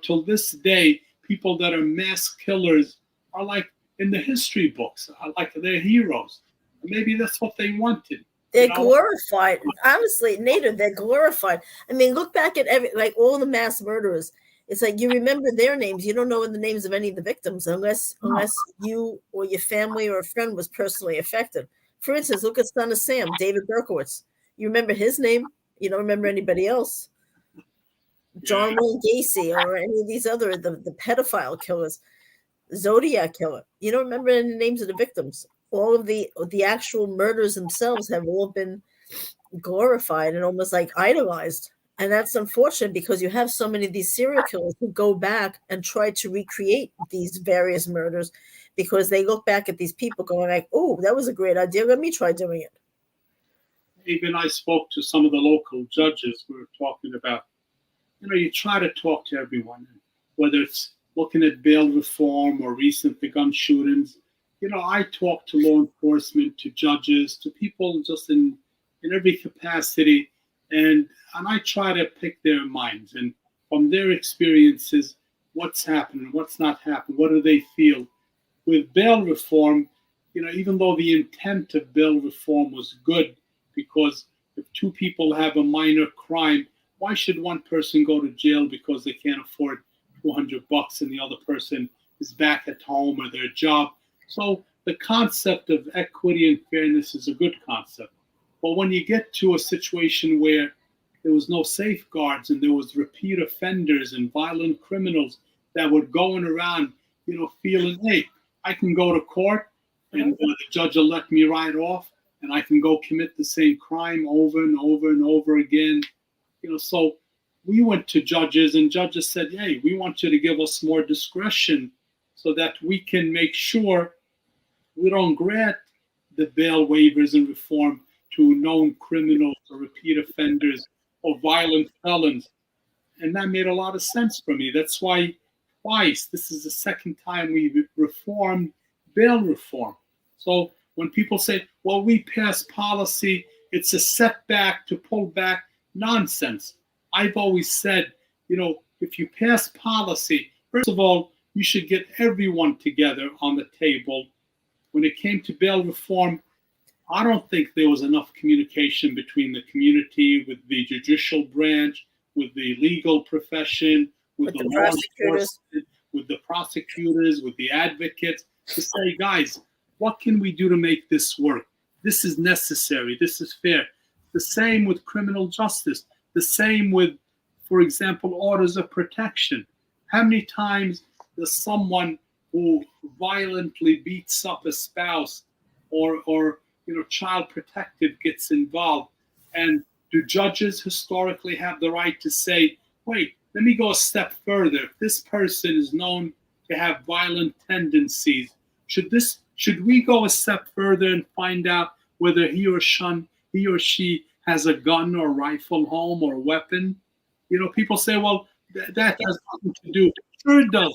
Till this day, people that are mass killers are like in the history books, like they're heroes. Maybe that's what they wanted. They're glorified. Honestly, Nader, they're glorified. I mean, look back at all the mass murderers. It's like you remember their names. You don't know the names of any of the victims unless you or your family or a friend was personally affected. For instance, look at Son of Sam, David Berkowitz. You remember his name. You don't remember anybody else. John Wayne Gacy or any of these other, the pedophile killers, Zodiac killer. You don't remember any names of the victims. All of the actual murders themselves have all been glorified and almost like idolized. And that's unfortunate because you have so many of these serial killers who go back and try to recreate these various murders because they look back at these people going like, oh, that was a great idea. Let me try doing it. Even I spoke to some of the local judges. We were talking about, you try to talk to everyone, whether it's looking at bail reform or recent gun shootings. I talk to law enforcement, to judges, to people just in every capacity, and I try to pick their minds and from their experiences, what's happening, what's not happening, what do they feel. With bail reform, even though the intent of bail reform was good, because if two people have a minor crime, why should one person go to jail because they can't afford $200 and the other person is back at home or their job? So the concept of equity and fairness is a good concept. But when you get to a situation where there was no safeguards and there was repeat offenders and violent criminals that were going around, feeling, hey, I can go to court and the judge will let me right off and I can go commit the same crime over and over and over again. So we went to judges and judges said, hey, we want you to give us more discretion so that we can make sure we don't grant the bail waivers and reform to known criminals or repeat offenders or violent felons. And that made a lot of sense for me. That's why twice, this is the second time we reformed bail reform. So when people say, well, we passed policy, it's a setback to pull back, nonsense. I've always said, if you pass policy, first of all, you should get everyone together on the table. When it came to bail reform, I don't think there was enough communication between the community, with the judicial branch, with the legal profession, with the law prosecutors. enforcement, with the prosecutors, with the advocates, to say, guys, what can we do to make this work? This is necessary. This is fair. The same with criminal justice. The same with, for example, orders of protection. How many times does someone who violently beats up a spouse or child protective gets involved, and do judges historically have the right to say, wait, let me go a step further. If this person is known to have violent tendencies, should we go a step further and find out whether he or she has a gun or rifle home or weapon? People say, well, that has nothing to do. Sure it does.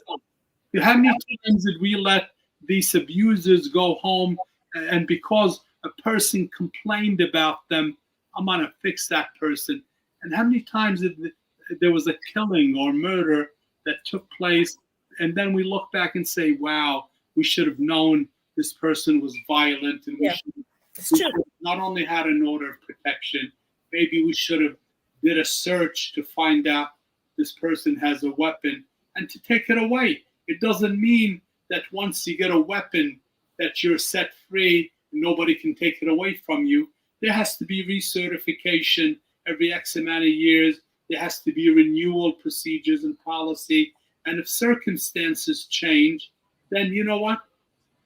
How many times did we let these abusers go home, and because a person complained about them, I'm going to fix that person? And how many times there was a killing or murder that took place, and then we look back and say, wow, we should have known this person was violent, and we should have not only had an order of protection, maybe we should have did a search to find out this person has a weapon and to take it away. It doesn't mean that once you get a weapon that you're set free and nobody can take it away from you. There has to be recertification every X amount of years. There has to be renewal procedures and policy. And if circumstances change, then you know what?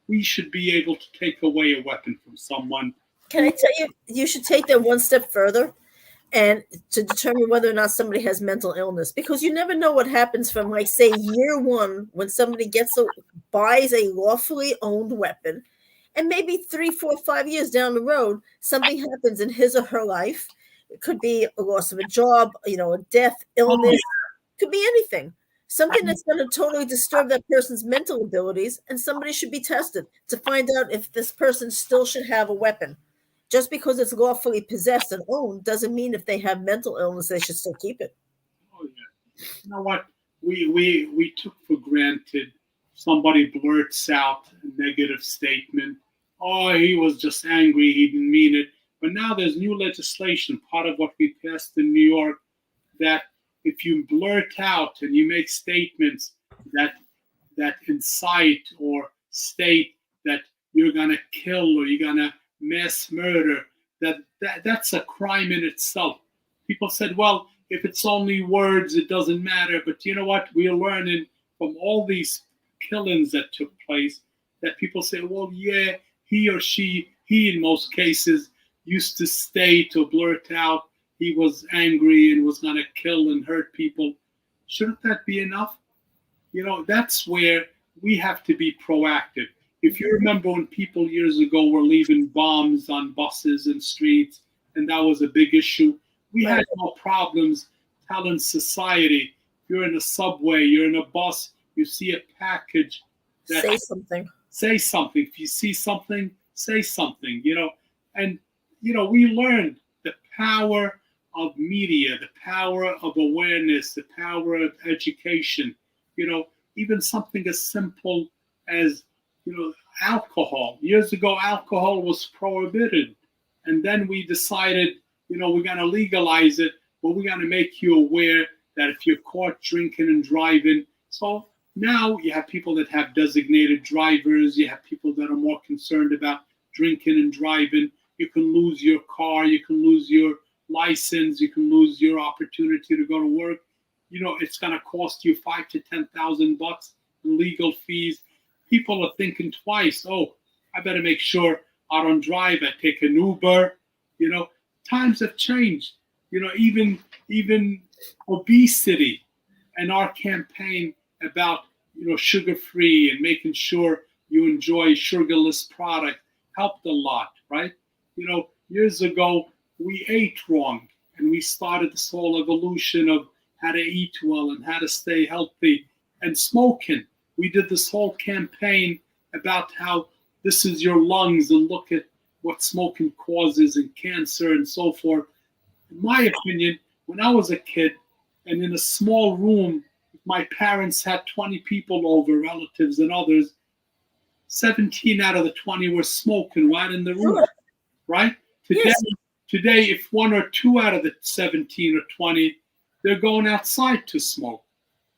We should be able to take away a weapon from someone. Can I tell you, you should take that one step further and to determine whether or not somebody has mental illness, because you never know what happens from, like, say, year one, when somebody buys a lawfully owned weapon, and maybe 3, 4, 5 years down the road, something happens in his or her life. It could be a loss of a job, a death, illness, could be anything. Something that's going to totally disturb that person's mental abilities, and somebody should be tested to find out if this person still should have a weapon. Just because it's lawfully possessed and owned doesn't mean if they have mental illness, they should still keep it. Oh, yeah. You know what? We took for granted somebody blurts out a negative statement. Oh, he was just angry. He didn't mean it. But now there's new legislation, part of what we passed in New York, that if you blurt out and you make statements that incite or state that you're going to kill or you're going to mass murder, that's a crime in itself. People said, well, if it's only words, it doesn't matter. But you know what? We're learning from all these killings that took place that people say, well, yeah, he or she, he in most cases, used to state or blurt out he was angry and was going to kill and hurt people. Shouldn't that be enough? That's where we have to be proactive. If you remember when people years ago were leaving bombs on buses and streets, and that was a big issue, we had no problems telling society, you're in a subway, you're in a bus, you see a package. Say something. Say something. If you see something, say something, And, we learned the power of media, the power of awareness, the power of education, even something as simple as, alcohol. Years ago, alcohol was prohibited. And then we decided, we're going to legalize it, but we're going to make you aware that if you're caught drinking and driving. So now you have people that have designated drivers. You have people that are more concerned about drinking and driving. You can lose your car. You can lose your license. You can lose your opportunity to go to work. It's going to cost you $5,000 to $10,000 in legal fees. People are thinking twice. Oh, I better make sure I don't drive. I take an Uber. Times have changed. Even obesity and our campaign about sugar-free and making sure you enjoy sugarless product helped a lot, right? Years ago we ate wrong, and we started this whole evolution of how to eat well and how to stay healthy. And smoking, we did this whole campaign about how this is your lungs and look at what smoking causes and cancer and so forth. In my opinion, when I was a kid and in a small room, my parents had 20 people over, relatives and others, 17 out of the 20 were smoking right in the room, right? Today, if 1 or 2 out of the 17 or 20, they're going outside to smoke.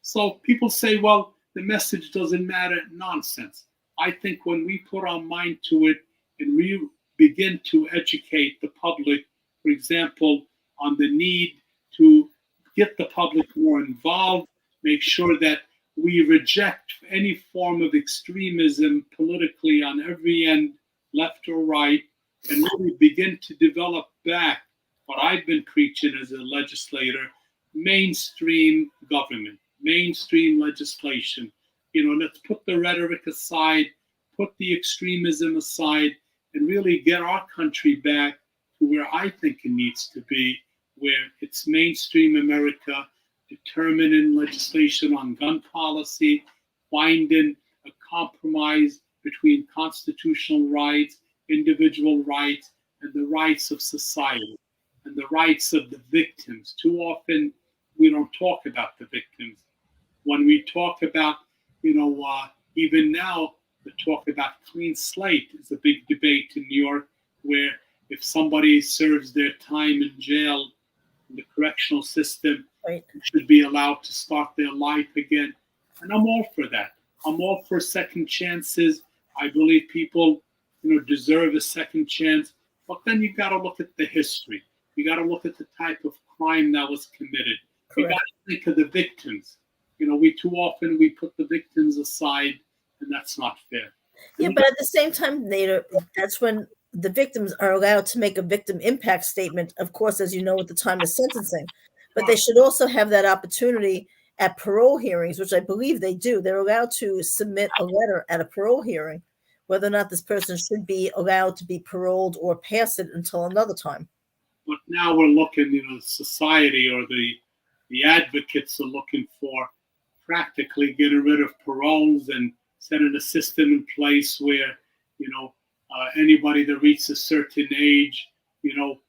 So people say, well, the message doesn't matter. Nonsense. I think when we put our mind to it and we begin to educate the public, for example, on the need to get the public more involved, make sure that we reject any form of extremism politically on every end, left or right, and really begin to develop back what I've been preaching as a legislator: mainstream government, mainstream legislation. Let's put the rhetoric aside, put the extremism aside, and really get our country back to where I think it needs to be, where it's mainstream America, determining legislation on gun policy, finding a compromise between constitutional rights, individual rights, and the rights of society, and the rights of the victims. Too often, we don't talk about the victims. When we talk about, even now, the talk about clean slate is a big debate in New York, where if somebody serves their time in jail, in the correctional system, Right. should be allowed to start their life again. And I'm all for that. I'm all for second chances. I believe people, deserve a second chance. But then you got to look at the history. You got to look at the type of crime that was committed. Correct. You got to think of the victims. We too often we put the victims aside, and that's not fair. Yeah, but at the same time, Nader, that's when the victims are allowed to make a victim impact statement, of course, as you know, at the time of sentencing. But they should also have that opportunity at parole hearings, which I believe they do. They're allowed to submit a letter at a parole hearing, whether or not this person should be allowed to be paroled or pass it until another time. But now we're looking, society or the advocates are looking for practically getting rid of paroles and setting a system in place where, anybody that reaches a certain age,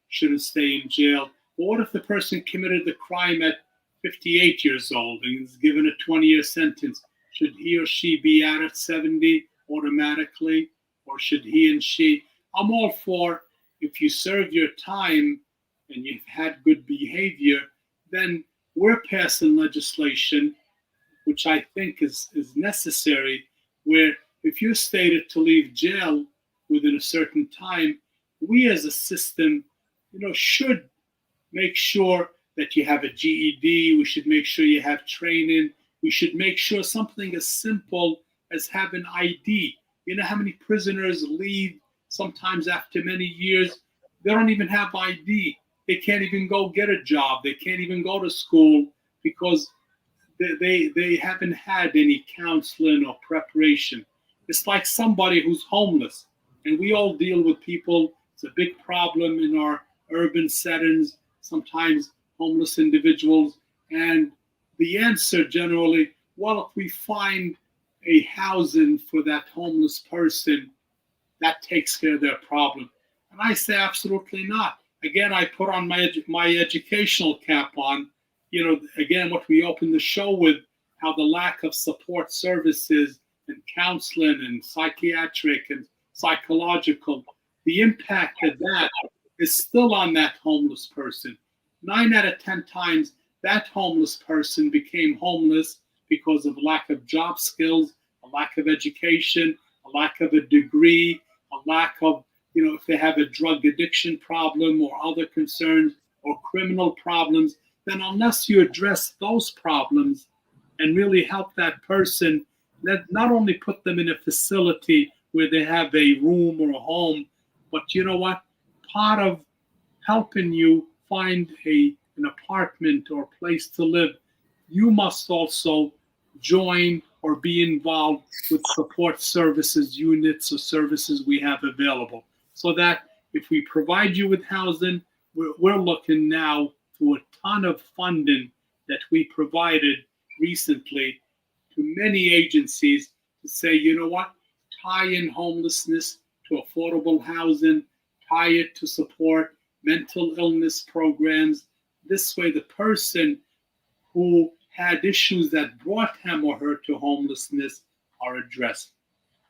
shouldn't stay in jail. But what if the person committed the crime at 58 years old and is given a 20-year sentence? Should he or she be out at 70 automatically? Or should he and she? I'm all for, if you serve your time and you've had good behavior, then we're passing legislation, which I think is necessary, where if you're stated to leave jail within a certain time, we as a system, should make sure that you have a GED. We should make sure you have training. We should make sure something as simple as having ID. You know how many prisoners leave sometimes after many years? They don't even have ID. They can't even go get a job. They can't even go to school because they haven't had any counseling or preparation. It's like somebody who's homeless. And we all deal with people. It's a big problem in our urban settings, sometimes homeless individuals. And the answer generally, well, if we find a housing for that homeless person, that takes care of their problem. And I say absolutely not. Again, I put on my educational cap on, again, what we opened the show with, how the lack of support services and counseling and psychiatric and psychological, the impact of that is still on that homeless person. 9 out of 10 times, that homeless person became homeless because of lack of job skills, a lack of education, a lack of a degree, a lack of, if they have a drug addiction problem or other concerns or criminal problems, then unless you address those problems and really help that person, not only put them in a facility where they have a room or a home, but you know what? Part of helping you find an apartment or place to live, you must also join or be involved with support services units or services we have available. So that if we provide you with housing, we're looking now to a ton of funding that we provided recently to many agencies to say, you know what, tie in homelessness to affordable housing, tie it to support mental illness programs. This way, the person who had issues that brought him or her to homelessness are addressed.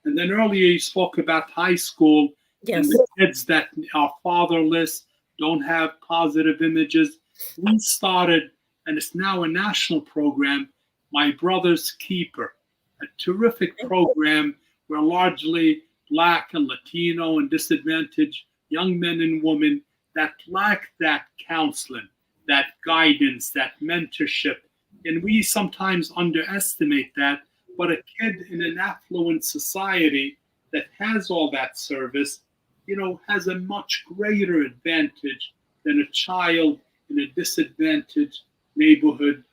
And then earlier you spoke about high school. Yes. And the kids that are fatherless, don't have positive images. We started, and it's now a national program, My Brother's Keeper. a terrific program where largely Black and Latino and disadvantaged young men and women that lack that counseling, that guidance, that mentorship. And we sometimes underestimate that. But a kid in an affluent society that has all that service, has a much greater advantage than a child in a disadvantaged neighborhood,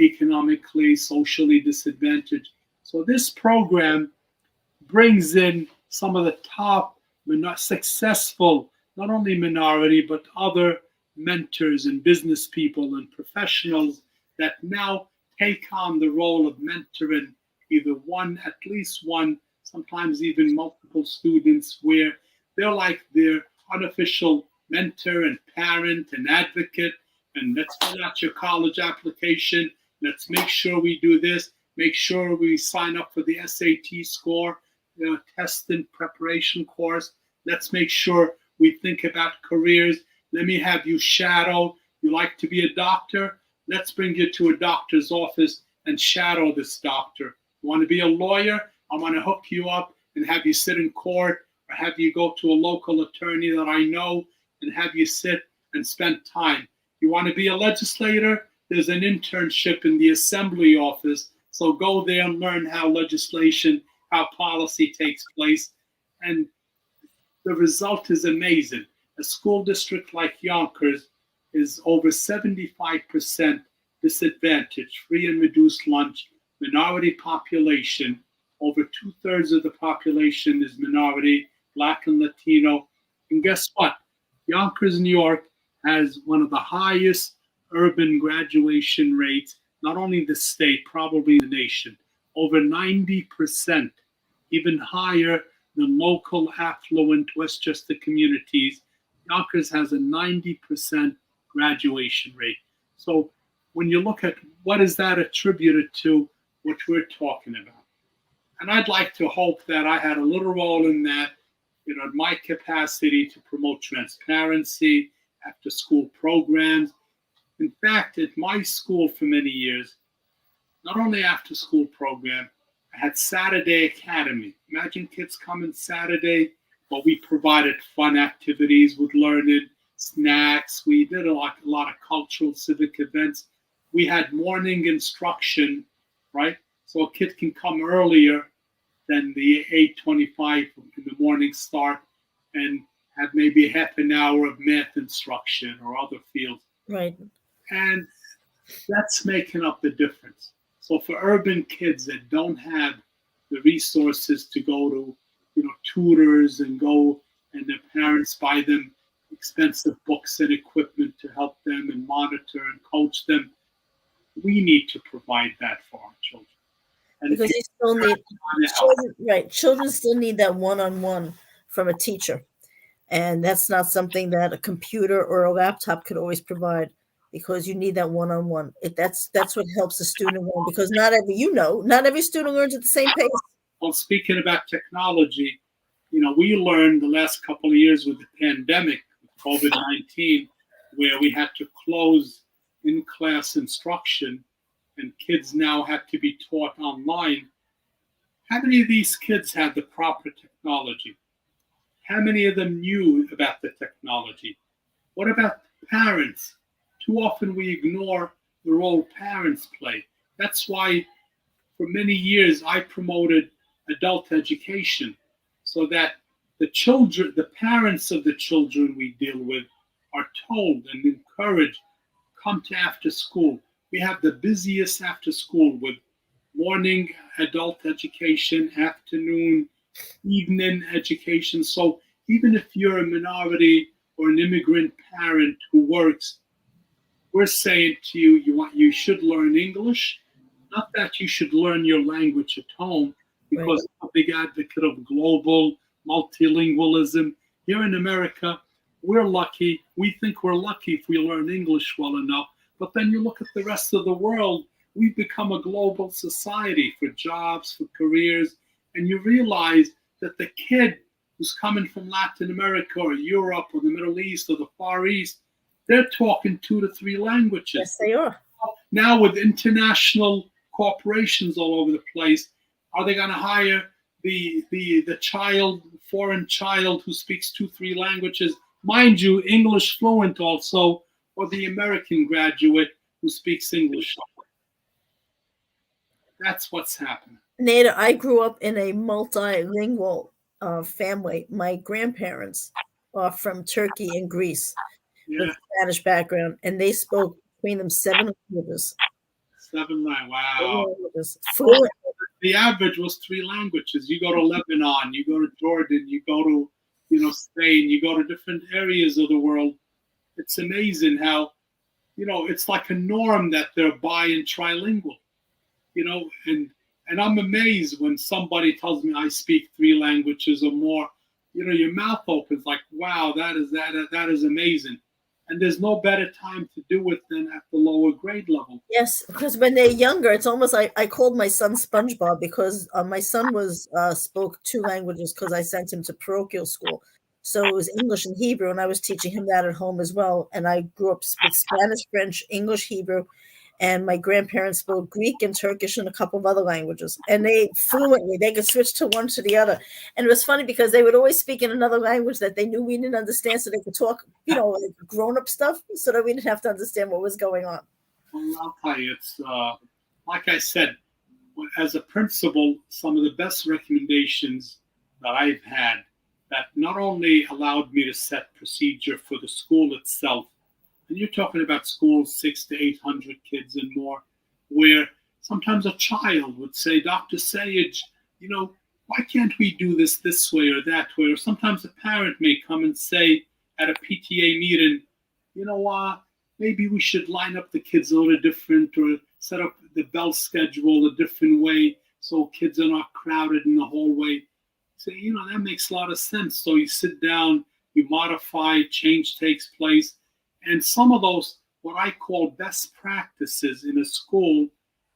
economically, socially disadvantaged. So this program brings in some of the top successful, not only minority, but other mentors and business people and professionals that now take on the role of mentoring either at least one, sometimes even multiple students, where they're like their unofficial mentor and parent and advocate. And let's fill out your college application. Let's make sure we do this. Make sure we sign up for the SAT score, test and preparation course. Let's make sure we think about careers. Let me have you shadow. You like to be a doctor? Let's bring you to a doctor's office and shadow this doctor. You want to be a lawyer? I want to hook you up and have you sit in court, or have you go to a local attorney that I know and have you sit and spend time. You want to be a legislator? There's an internship in the assembly office. So go there and learn how legislation, how policy takes place. And the result is amazing. A school district like Yonkers is over 75% disadvantaged, free and reduced lunch, minority population. Over 2/3 of the population is minority, Black and Latino. And guess what? Yonkers, New York has one of the highest urban graduation rates, not only the state, probably the nation. Over 90%, even higher than local affluent Westchester communities. Yonkers has a 90% graduation rate. So when you look at what is that attributed to, what we're talking about. And I'd like to hope that I had a little role in that, in my capacity to promote transparency, after school programs. In fact, at my school for many years, not only after school program, I had Saturday Academy. Imagine kids coming Saturday, but we provided fun activities with learning, snacks. We did a lot of cultural, civic events. We had morning instruction, right? So a kid can come earlier than the 8:25 in the morning start and have maybe half an hour of math instruction or other fields. Right. And that's making up the difference. So for urban kids that don't have the resources to go to, tutors and their parents buy them expensive books and equipment to help them and monitor and coach them, we need to provide that for our children. And because you still need children still need that one-on-one from a teacher. And that's not something that a computer or a laptop could always provide, because you need that one-on-one. That's what helps the student learn, because not every student learns at the same pace. Well, speaking about technology, we learned the last couple of years with the pandemic, with COVID-19, where we had to close in-class instruction and kids now have to be taught online. How many of these kids had the proper technology? How many of them knew about the technology? What about parents? Too often we ignore the role parents play. That's why for many years I promoted adult education, so that the parents of the children we deal with are told and encouraged, come to after school. We have the busiest after school with morning adult education, afternoon, evening education. So even if you're a minority or an immigrant parent who works, we're saying to you, you should learn English. Not that you should learn your language at home, because I'm a big advocate of global multilingualism. Here in America, we're lucky. We think we're lucky if we learn English well enough. But then you look at the rest of the world, we've become a global society for jobs, for careers, and you realize that the kid who's coming from Latin America or Europe or the Middle East or the Far East, they're talking 2 to 3 languages. Yes, they are. Now with international corporations all over the place, Are they going to hire the foreign child who speaks 2, 3 languages, mind you, English fluent also, or the American graduate who speaks English? That's what's happening. Nader, I grew up in a multilingual family. My grandparents are from Turkey and Greece with Spanish background, and they spoke between them 7 languages. 7, 9, wow. Fluent. The average was 3 languages. You go to Lebanon, you go to Jordan, you go to, Spain, you go to different areas of the world. It's amazing how, it's like a norm that they're bi and trilingual, and I'm amazed when somebody tells me I speak 3 languages or more. Your mouth opens like, wow, that is amazing. And there's no better time to do it than at the lower grade level. Yes, because when they're younger, it's almost like I called my son SpongeBob because my son spoke 2 languages because I sent him to parochial school. So it was English and Hebrew, and I was teaching him that at home as well. And I grew up with Spanish, French, English, Hebrew, and my grandparents spoke Greek and Turkish and a couple of other languages. And they could switch to one to the other. And it was funny because they would always speak in another language that they knew we didn't understand, so they could talk, like grown-up stuff, so that we didn't have to understand what was going on. Well, I'll tell you, it's like I said, as a principal, some of the best recommendations that I've had that not only allowed me to set procedure for the school itself, and you're talking about schools 600 to 800 kids and more, where sometimes a child would say, Dr. Sayegh, why can't we do this way or that way? Or sometimes a parent may come and say at a PTA meeting, maybe we should line up the kids a little different or set up the bell schedule a different way so kids are not crowded in the hallway. So, that makes a lot of sense. So you sit down, you modify, change takes place. And some of those, what I call best practices in a school,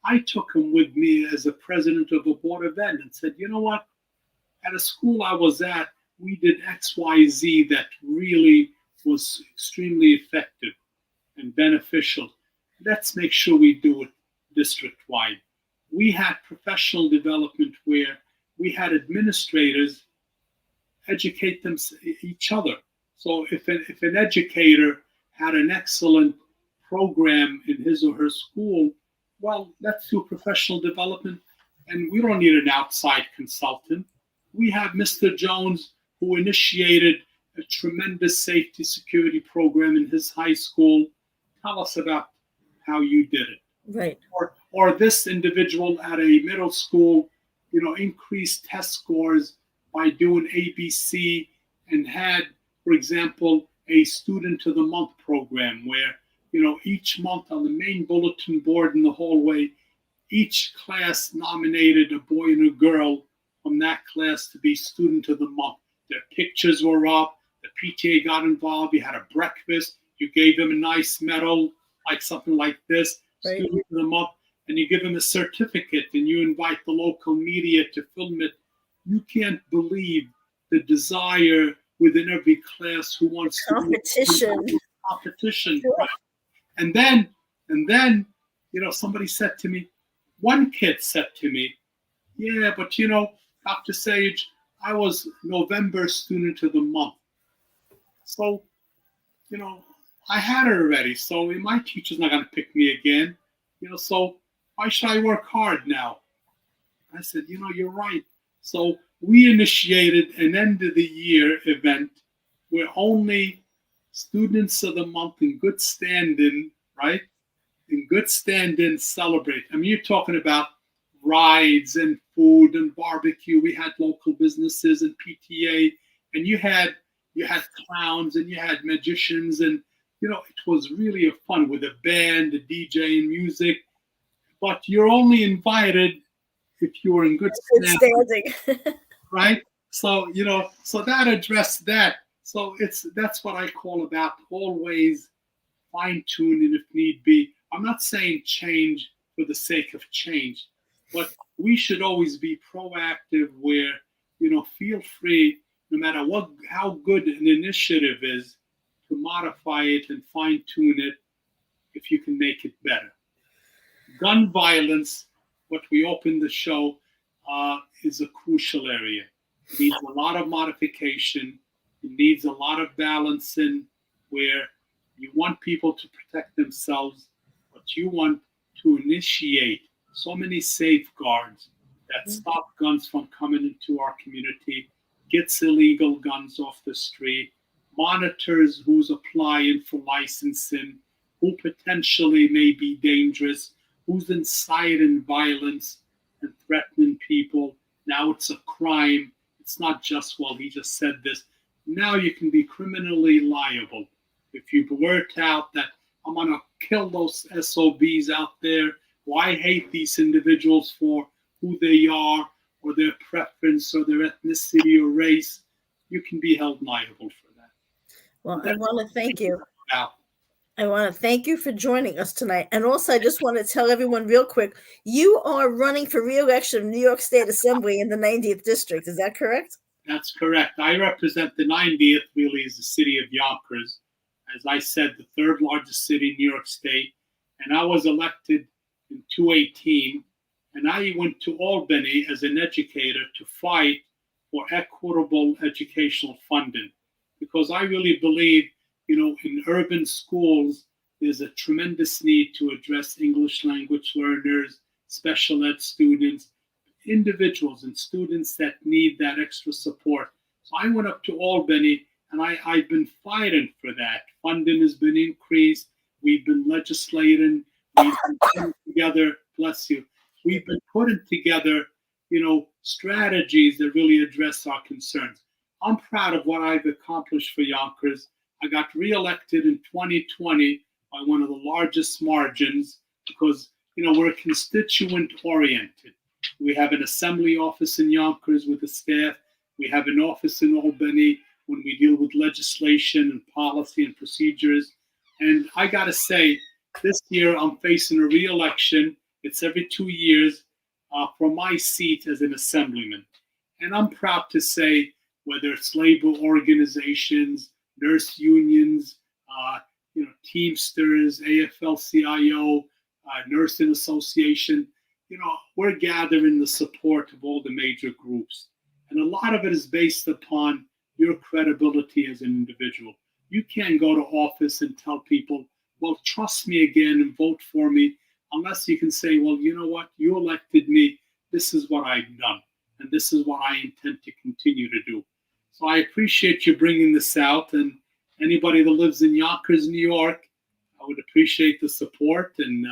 I took them with me as a president of a board of ed and said, you know what? At a school I was at, we did X, Y, Z that really was extremely effective and beneficial. Let's make sure we do it district-wide. We had professional development where we had administrators educate each other. So if an educator had an excellent program in his or her school, well, let's do professional development, and we don't need an outside consultant. We have Mr. Jones, who initiated a tremendous safety security program in his high school. Tell us about how you did it. Right. Or this individual at a middle school, increased test scores by doing ABC and had, for example, a student of the month program where, each month on the main bulletin board in the hallway, each class nominated a boy and a girl from that class to be student of the month. Their pictures were up, the PTA got involved, you had a breakfast, you gave them a nice medal, like something like this, right. Student of the month, and you give them a certificate and you invite the local media to film it. You can't believe the desire within every class who wants competition. Sure. Right? And then, somebody said to me, one kid said to me, yeah, but Dr. Sayegh, I was November student of the month. So, I had it already. So my teacher's not going to pick me again. So why should I work hard now? I said, you're right. So we initiated an end of the year event where only students of the month in good standing, right? In good standing celebrate. I mean, you're talking about rides and food and barbecue. We had local businesses and PTA, and you had clowns and you had magicians, and it was really a fun with a band, a DJ, and music. But you're only invited if you were in good standing. Right? So, so that addressed that. So that's what I call about always fine-tuning if need be. I'm not saying change for the sake of change, but we should always be proactive where, feel free, no matter how good an initiative is, to modify it and fine-tune it if you can make it better. Gun violence, what we opened the show, is a crucial area. It needs a lot of modification. It needs a lot of balancing where you want people to protect themselves, but you want to initiate so many safeguards that stop guns from coming into our community, gets illegal guns off the street, monitors who's applying for licensing, who potentially may be dangerous, who's inciting violence and threatening people. Now it's a crime. It's not just, well, he just said this. Now you can be criminally liable. If you blurt out that I'm going to kill those SOBs out there, or I hate these individuals for who they are, or their preference, or their ethnicity or race, you can be held liable for that. Well, I want to thank you. I want to thank you for joining us tonight. And also, I just want to tell everyone real quick, you are running for re-election of New York State Assembly in the 90th District. Is that correct? That's correct. I represent the 90th, really, is the city of Yonkers. As I said, the third largest city in New York State. And I was elected in 2018. And I went to Albany as an educator to fight for equitable educational funding. Because I really believe, in urban schools, there's a tremendous need to address English language learners, special ed students, individuals and students that need that extra support. So I went up to Albany, and I've been fighting for that. Funding has been increased. We've been legislating. We've been putting together, bless you, we've been putting together, strategies that really address our concerns. I'm proud of what I've accomplished for Yonkers. I got reelected in 2020 by one of the largest margins because, we're constituent oriented. We have an assembly office in Yonkers with the staff. We have an office in Albany when we deal with legislation and policy and procedures. And I got to say, this year I'm facing a re-election. It's every 2 years for my seat as an assemblyman. And I'm proud to say, whether it's labor organizations, nurse unions, Teamsters, AFL-CIO, Nursing Association, we're gathering the support of all the major groups. And a lot of it is based upon your credibility as an individual. You can't go to office and tell people, well, trust me again and vote for me, unless you can say, well, you know what, you elected me, this is what I've done, and this is what I intend to continue to do. So I appreciate you bringing this out, and anybody that lives in Yonkers, New York, I would appreciate the support, and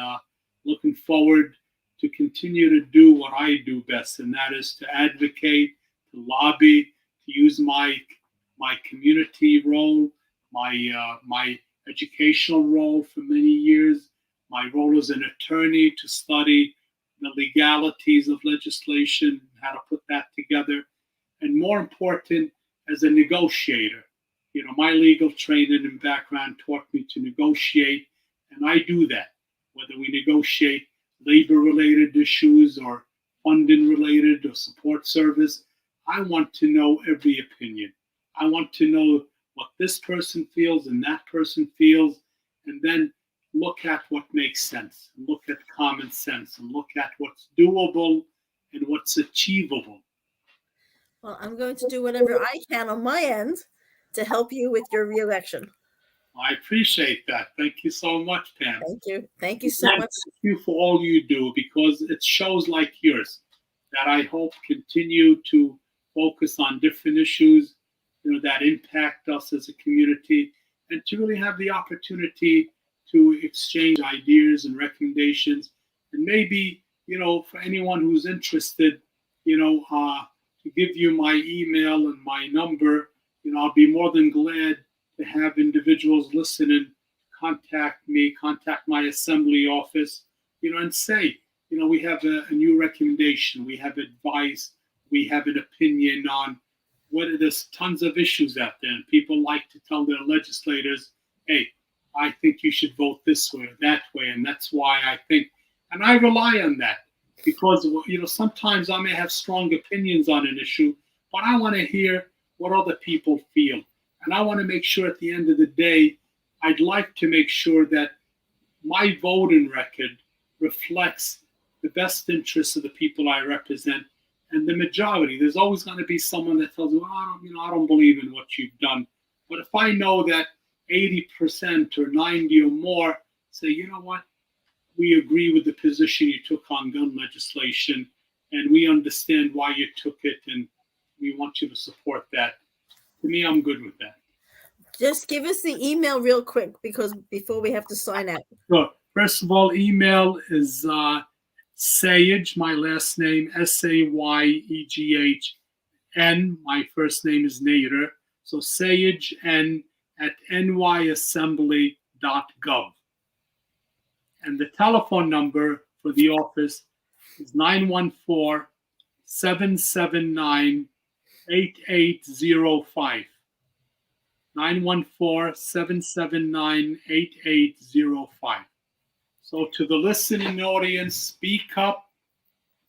looking forward to continue to do what I do best, and that is to advocate, to lobby, to use my community role, my educational role for many years, my role as an attorney to study the legalities of legislation, how to put that together, and more important, as a negotiator. My legal training and background taught me to negotiate, and I do that, whether we negotiate labor-related issues or funding-related or support service. I want to know every opinion. I want to know what this person feels and that person feels, and then look at what makes sense, and look at common sense, and look at what's doable and what's achievable. Well, I'm going to do whatever I can on my end to help you with your re-election. I appreciate that. Thank you so much, Pam. Thank you. Thank you so much. Thank you for all you do, because it's shows like yours that I hope continue to focus on different issues, that impact us as a community, and to really have the opportunity to exchange ideas and recommendations. And maybe, for anyone who's interested, to give you my email and my number, I'll be more than glad to have individuals listening contact me, contact my assembly office, and say, we have a new recommendation, we have advice, we have an opinion on whether there's tons of issues out there. And people like to tell their legislators, hey, I think you should vote this way or that way, and that's why I think. And I rely on that because, sometimes I may have strong opinions on an issue, but I want to hear what other people feel. And I want to make sure at the end of the day, I'd like to make sure that my voting record reflects the best interests of the people I represent And the majority, there's always going to be someone that tells you, oh, I don't believe in what you've done. But if I know that 80% or 90 or more say, you know what, we agree with the position you took on gun legislation, and we understand why you took it, and we want you to support that. To me, I'm good with that. Just give us the email real quick, because before we have to sign out. So, first of all, email is Sayegh, my last name, Sayeghn. My first name is Nader. So sayeghn@nyassembly.gov. And the telephone number for the office is 914-779-8805. 914-779-8805. So to the listening audience, speak up.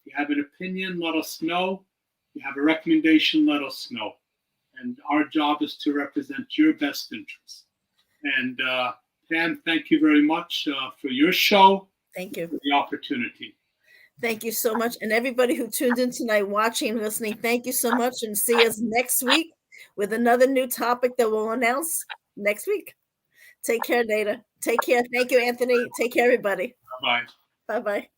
If you have an opinion, let us know. If you have a recommendation, let us know. And our job is to represent your best interests. And Pam, thank you very much for your show. Thank you for the opportunity. Thank you so much. And everybody who tuned in tonight, watching and listening, thank you so much. And see us next week with another new topic that we'll announce next week. Take care, Nader. Take care. Thank you, Anthony. Take care, everybody. Bye-bye. Bye-bye.